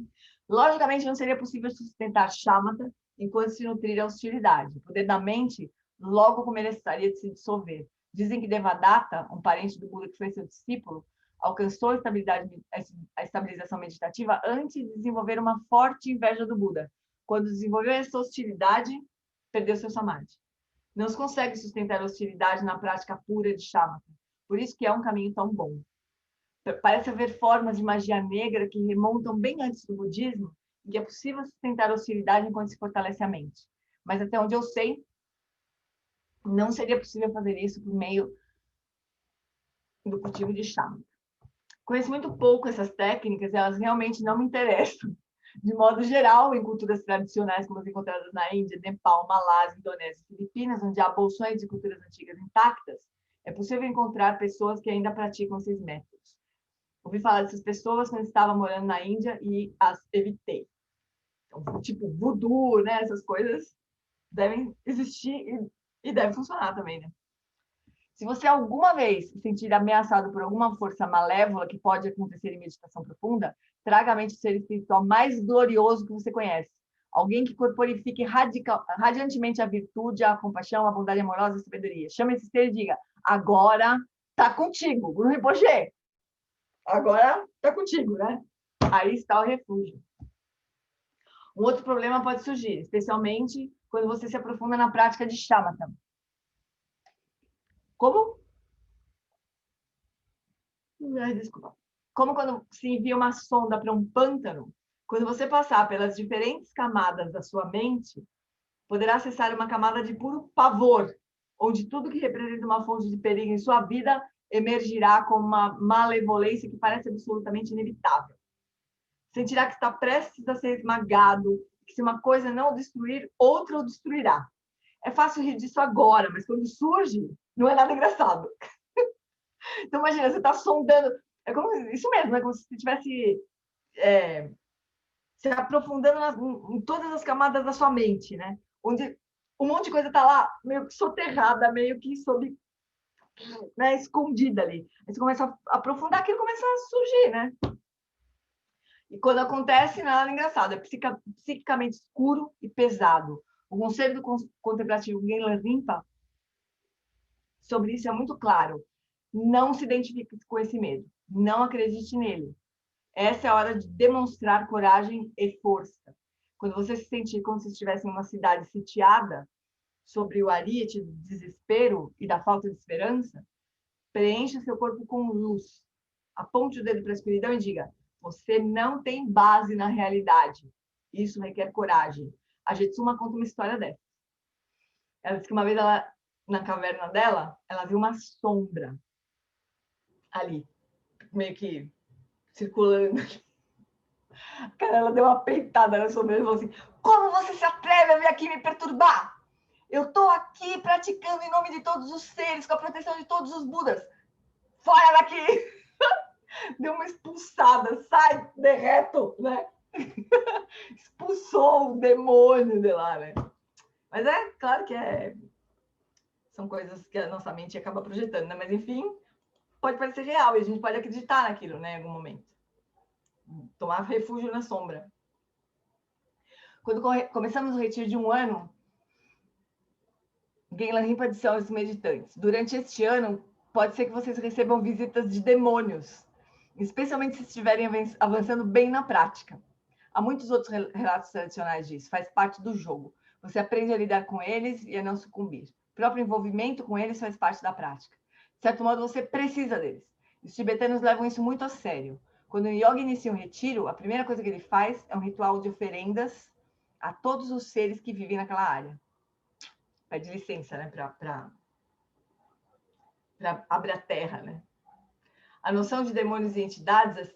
Logicamente, não seria possível sustentar shamatha enquanto se nutrir a hostilidade. O poder da mente logo começaria a se dissolver. Dizem que Devadatta, um parente do Buda que foi seu discípulo, alcançou a estabilização meditativa antes de desenvolver uma forte inveja do Buda. Quando desenvolveu essa hostilidade, perdeu seu samadhi. Não se consegue sustentar a hostilidade na prática pura de shamatha. Por isso que é um caminho tão bom. Parece haver formas de magia negra que remontam bem antes do budismo, em que é possível sustentar a hostilidade enquanto se fortalece a mente. Mas até onde eu sei, não seria possível fazer isso por meio do cultivo de shamatha. Conheço muito pouco essas técnicas, elas realmente não me interessam. De modo geral, em culturas tradicionais como as encontradas na Índia, Nepal, Malásia, Indonésia e Filipinas, onde há bolsões de culturas antigas intactas, é possível encontrar pessoas que ainda praticam esses métodos. Ouvi falar dessas pessoas quando estava morando na Índia e as evitei. Então, tipo, voodoo, né? Essas coisas devem existir e devem funcionar também, né? Se você alguma vez se sentir ameaçado por alguma força malévola que pode acontecer em meditação profunda, traga à mente o ser espiritual mais glorioso que você conhece. Alguém que corporifique radiantemente a virtude, a compaixão, a bondade amorosa e a sabedoria. Chame esse ser e diga, agora tá contigo, Guru Rinpoche. Agora tá contigo, né? Aí está o refúgio. Um outro problema pode surgir, especialmente quando você se aprofunda na prática de shamatha. Como? Desculpa. Como quando se envia uma sonda para um pântano, quando você passar pelas diferentes camadas da sua mente, poderá acessar uma camada de puro pavor, onde tudo que representa uma fonte de perigo em sua vida emergirá como uma malevolência que parece absolutamente inevitável. Sentirá que está prestes a ser esmagado, que se uma coisa não o destruir, outra o destruirá. É fácil rir disso agora, mas quando surge, não é nada engraçado. Então, imagina, você está sondando. É como isso mesmo, é como se você estivesse se aprofundando em todas as camadas da sua mente, né? Onde um monte de coisa está lá, meio que soterrada, meio que sob, né, escondida ali. Aí você começa a aprofundar, aquilo começa a surgir, né? E quando acontece, não é nada engraçado, é psiquicamente escuro e pesado. O conselho do contemplativo Genla Rinpa sobre isso é muito claro. Não se identifique com esse medo. Não acredite nele. Essa é a hora de demonstrar coragem e força. Quando você se sentir como se estivesse em uma cidade sitiada, sobre o ariete do desespero e da falta de esperança, preencha seu corpo com luz. Aponte o dedo para a escuridão e diga: você não tem base na realidade. Isso requer coragem. A Jetsuma conta uma história dessa. Ela disse que uma vez, na caverna dela, ela viu uma sombra ali, meio que circulando. Cara, ela deu uma peitada na sombra e falou assim: como você se atreve a vir aqui me perturbar? Eu estou aqui praticando em nome de todos os seres, com a proteção de todos os Budas. Fora daqui! Deu uma expulsada, sai, derreto, né? Expulsou o demônio de lá, né? Mas é claro que são coisas que a nossa mente acaba projetando, né? Mas enfim, pode parecer real e a gente pode acreditar naquilo, né? Em algum momento. Tomar refúgio na sombra. Quando começamos o retiro de 1 ano, Galen Rinpa disse aos meditantes: durante este ano, pode ser que vocês recebam visitas de demônios, especialmente se estiverem avançando bem na prática. Há muitos outros relatos tradicionais disso, faz parte do jogo. Você aprende a lidar com eles e a não sucumbir. O próprio envolvimento com eles faz parte da prática. De certo modo, você precisa deles. Os tibetanos levam isso muito a sério. Quando o yogi inicia um retiro, a primeira coisa que ele faz é um ritual de oferendas a todos os seres que vivem naquela área. Pede licença, né, para abrir a terra, né? A noção de demônios e entidades,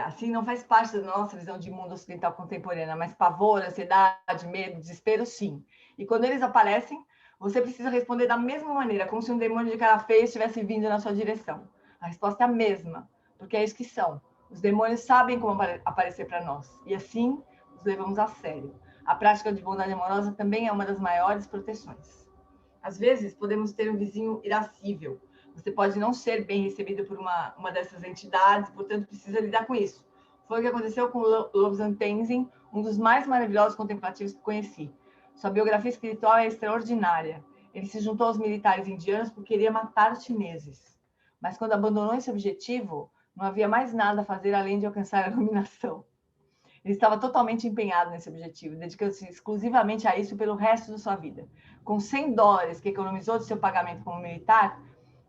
assim, não faz parte da nossa visão de mundo ocidental contemporânea, mas pavor, ansiedade, medo, desespero, sim. E quando eles aparecem, você precisa responder da mesma maneira, como se um demônio de cara feia estivesse vindo na sua direção. A resposta é a mesma, porque é isso que são. Os demônios sabem como aparecer para nós, e assim os levamos a sério. A prática de bondade amorosa também é uma das maiores proteções. Às vezes, podemos ter um vizinho irascível. Você pode não ser bem recebido por uma dessas entidades, portanto, precisa lidar com isso. Foi o que aconteceu com Lobsang Tenzin, um dos mais maravilhosos contemplativos que conheci. Sua biografia espiritual é extraordinária. Ele se juntou aos militares indianos porque queria matar os chineses. Mas quando abandonou esse objetivo, não havia mais nada a fazer além de alcançar a iluminação. Ele estava totalmente empenhado nesse objetivo, dedicando-se exclusivamente a isso pelo resto da sua vida. Com $100 que economizou de seu pagamento como militar,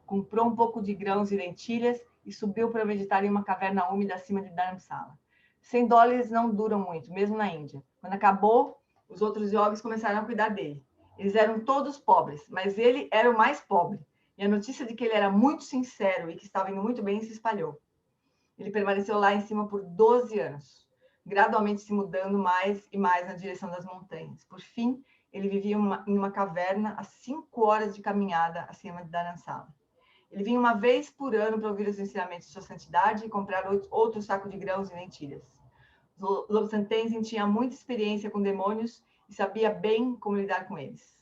comprou um pouco de grãos e lentilhas e subiu para meditar em uma caverna úmida acima de Dharamsala. $100 não duram muito, mesmo na Índia. Quando acabou, os outros yogis começaram a cuidar dele. Eles eram todos pobres, mas ele era o mais pobre. E a notícia de que ele era muito sincero e que estava indo muito bem se espalhou. Ele permaneceu lá em cima por 12 anos, gradualmente se mudando mais e mais na direção das montanhas. Por fim, ele vivia em uma caverna a 5 horas de caminhada acima de Dharamsala. Ele vinha uma vez por ano para ouvir os ensinamentos de sua santidade e comprar outro saco de grãos e lentilhas. Lobsang Tenzin tinha muita experiência com demônios e sabia bem como lidar com eles.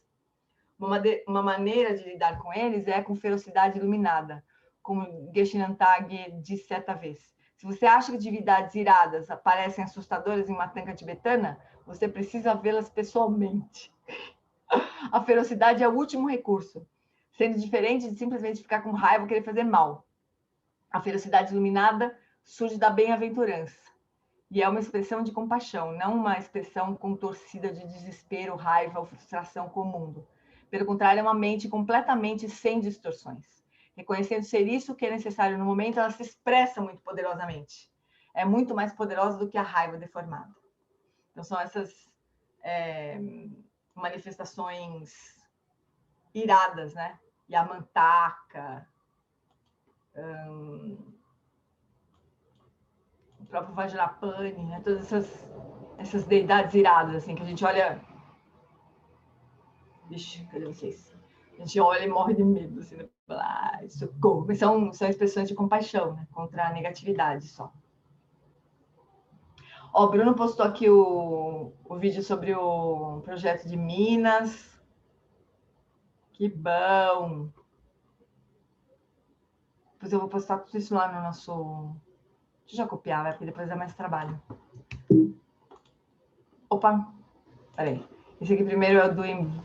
Uma maneira de lidar com eles é com ferocidade iluminada, como Geshe Nantak disse certa vez. Se você acha que divindades iradas aparecem assustadoras em uma tanca tibetana, você precisa vê-las pessoalmente. A ferocidade é o último recurso, sendo diferente de simplesmente ficar com raiva ou querer fazer mal. A ferocidade iluminada surge da bem-aventurança e é uma expressão de compaixão, não uma expressão contorcida de desespero, raiva ou frustração com o mundo. Pelo contrário, é uma mente completamente sem distorções. Reconhecendo ser isso que é necessário no momento, ela se expressa muito poderosamente. É muito mais poderosa do que a raiva deformada. Então, são essas manifestações iradas, né? Yamantaka, o próprio Vajrapani, né? Todas essas deidades iradas, assim, que a gente olha... Vixe, cadê vocês? A gente olha e morre de medo, assim, né? Socorro. Mas são expressões de compaixão, né? Contra a negatividade só. Ó, o Bruno postou aqui o vídeo sobre o projeto de Minas. Que bom! Depois eu vou postar tudo isso lá no nosso... Deixa eu já copiar, né? Porque depois dá mais trabalho. Opa! Peraí. Esse aqui primeiro é o Doing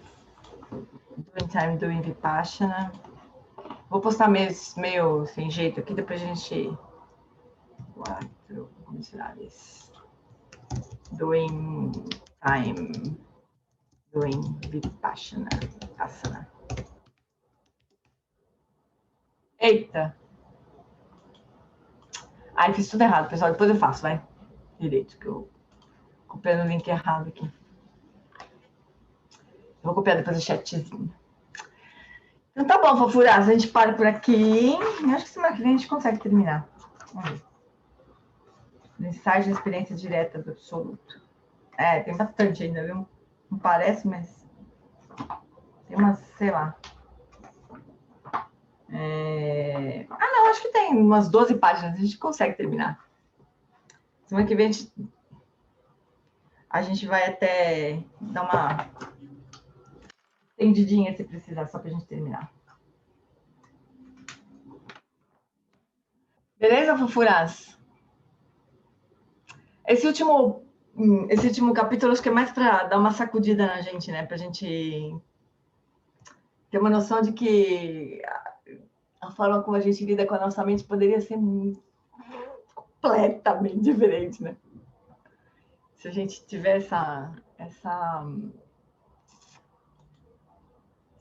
Time, Doing Vipassana. Vou postar meio sem jeito aqui, depois a gente... 4, vamos tirar esse. Doing Time, Doing Vipassana. Asana. Eita. Ai, fiz tudo errado, pessoal. Depois eu faço, vai. Direito, que eu copiei o link errado aqui. Eu vou copiar depois o chatzinho. Então tá bom, fofuras. A gente para por aqui. Eu acho que semana que vem a gente consegue terminar. Vamos ver. Mensagem de experiência direta do absoluto. Tem bastante ainda, viu? Não parece, mas tem umas, sei lá. Não, acho que tem umas 12 páginas. A gente consegue terminar. Semana que vem a gente vai até dar uma tendidinha se precisar, só pra gente terminar. Beleza, fofuras? Esse último capítulo acho que é mais para dar uma sacudida na gente, né? Pra gente ter uma noção de que a forma como a gente lida com a nossa mente poderia ser completamente diferente, né? Se a gente tiver se a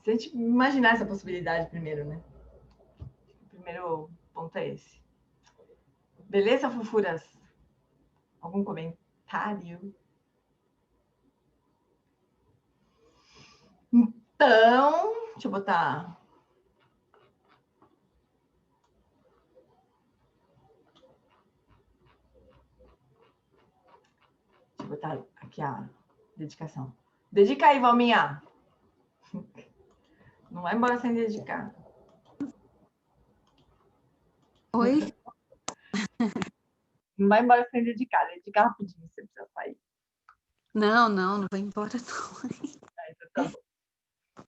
gente imaginar essa possibilidade primeiro, né? O primeiro ponto é esse. Beleza, fofuras? Algum comentário? Então, deixa eu botar... Deixa eu botar aqui a dedicação. Dedica aí, Valminha. Não vai embora sem dedicar. Oi? Não vai embora sem dedicar. Dedicar rapidinho, você precisa sair. Não vou embora não. Então tá bom.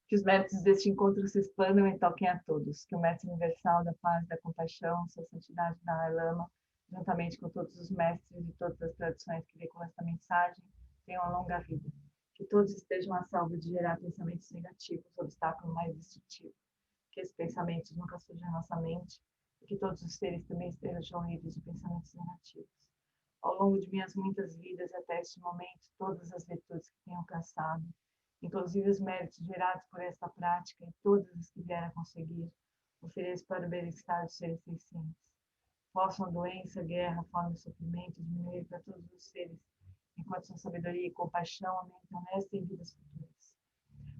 Que os méritos deste encontro se expandam e toquem a todos. Que o mestre universal da paz, da compaixão, sua santidade Dalai Lama, juntamente com todos os mestres e todas as tradições que veiculam esta mensagem, tenham uma longa vida. Que todos estejam a salvo de gerar pensamentos negativos, obstáculo mais destrutivo. Que esses pensamentos nunca surjam na nossa mente e que todos os seres também estejam livres de pensamentos negativos. Ao longo de minhas muitas vidas até este momento, todas as virtudes que tenho alcançado, inclusive os méritos gerados por esta prática e todas as que vier a conseguir, ofereço para o bem-estar dos seres sencientes. Possam a doença, guerra, fome e sofrimento diminuir para todos os seres, enquanto sua sabedoria e compaixão aumentam nesta e em vidas futuras.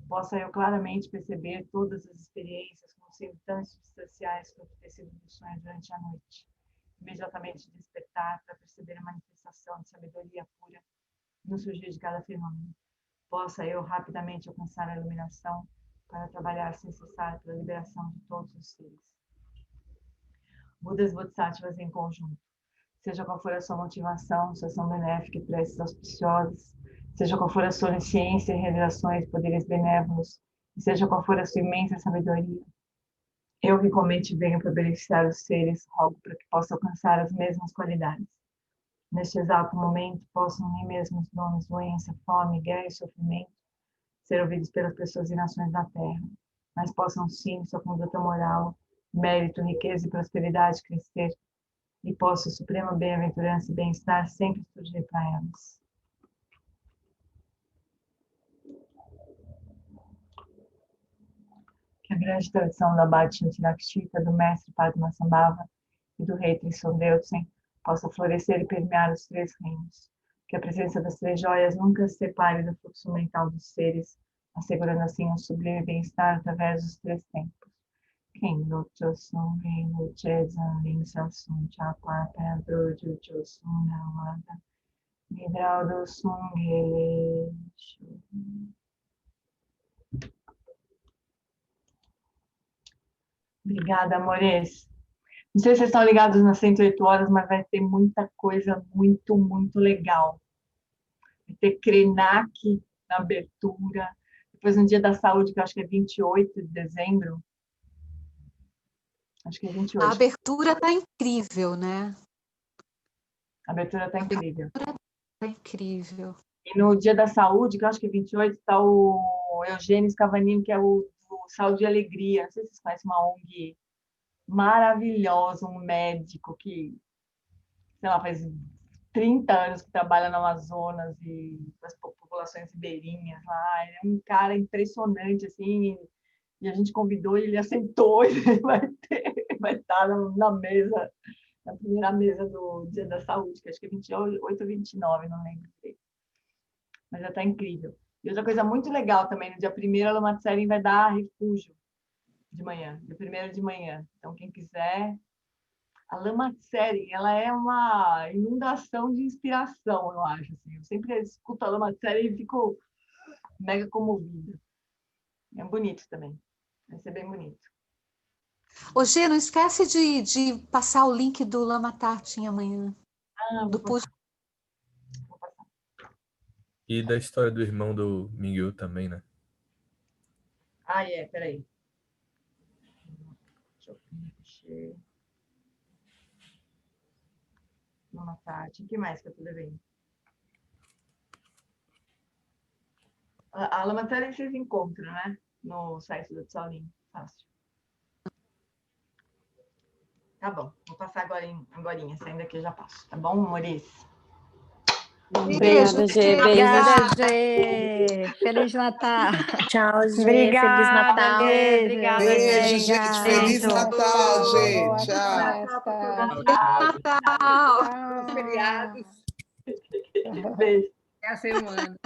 Possa eu claramente perceber todas as experiências como sendo tão substanciais quanto ter sido do sonho durante a noite. Imediatamente despertar para perceber a manifestação de sabedoria pura no surgir de cada fenômeno. Possa eu rapidamente alcançar a iluminação para trabalhar sem cessar pela liberação de todos os seres. Budas Bodhisattvas em conjunto. Seja qual for a sua motivação, sua ação benéfica e preces auspiciosas, seja qual for a sua onisciência e revelações de poderes benévolos, e seja qual for a sua imensa sabedoria, eu que comente venho para beneficiar os seres, rogo para que possa alcançar as mesmas qualidades. Neste exato momento, possam nem mesmo os nomes, doença, fome, guerra e sofrimento ser ouvidos pelas pessoas e nações da Terra, mas possam sim, sua conduta moral, mérito, riqueza e prosperidade crescer, e possa a suprema bem-aventurança e bem-estar sempre surgir para elas. Que a grande tradição da Bhakti-Rakshita, do mestre Padmasambhava e do rei Trisondeusen possa florescer e permear os três reinos. Que a presença das três joias nunca se separe do fluxo mental dos seres, assegurando assim um sublime bem-estar através dos três tempos. Quem Lotosum, Rei Lochezan, Linsasum, Chapa, Pedro, Jujosum, Nawada, Midraudo Sum, Releixo. Obrigada, amores. Não sei se vocês estão ligados nas 108 horas, mas vai ter muita coisa muito, muito legal. Vai ter Krenak na abertura. Depois, no Dia da Saúde, que eu acho que é 28 de dezembro. Acho que é 28. A abertura está incrível, né? A abertura está incrível. Está incrível. E no Dia da Saúde, que eu acho que é 28, está o Eugênio Scavagnini, que é o Saúde e Alegria. Não sei se vocês conhecem uma ONG maravilhosa, um médico que, sei lá, faz 30 anos que trabalha no Amazonas e com as populações ribeirinhas lá. Ele é um cara impressionante, assim, e a gente convidou e ele aceitou. Ele vai estar na mesa, na primeira mesa do Dia da Saúde, que acho que é 28 ou 29, não lembro direito. Mas já está incrível. E outra coisa muito legal também, no dia 1º, a Lama Tsering vai dar refúgio de manhã, dia 1º de manhã. Então, quem quiser... A Lama Tsering, ela é uma inundação de inspiração, eu acho. Assim. Eu sempre escuto a Lama Tsering e fico mega comovida. É bonito também. Vai ser bem bonito. Ô, Gê, não esquece de passar o link do Lama Tartin amanhã. Do post. Vou passar. E da história do irmão do Miguel também, né? Peraí. Deixa eu preencher. Lama Tartin. O que mais que eu tô devendo? A Lama Tsering vocês encontram, né? No site do Tsaolin. Fácil. Tá bom. Vou passar agorinha. Saindo aqui eu já passo. Tá bom, Maurício? Beijo, Obrigada, Gê. Beijo. Obrigada, Gê. Feliz Natal. Tchau, Gê. Obrigada, Feliz Natal. Gê. Obrigada, Beijo, Gê. gente. Feliz Natal, gente. Boa Tchau. festa. Natal. Os feriados. Beijo. É a semana.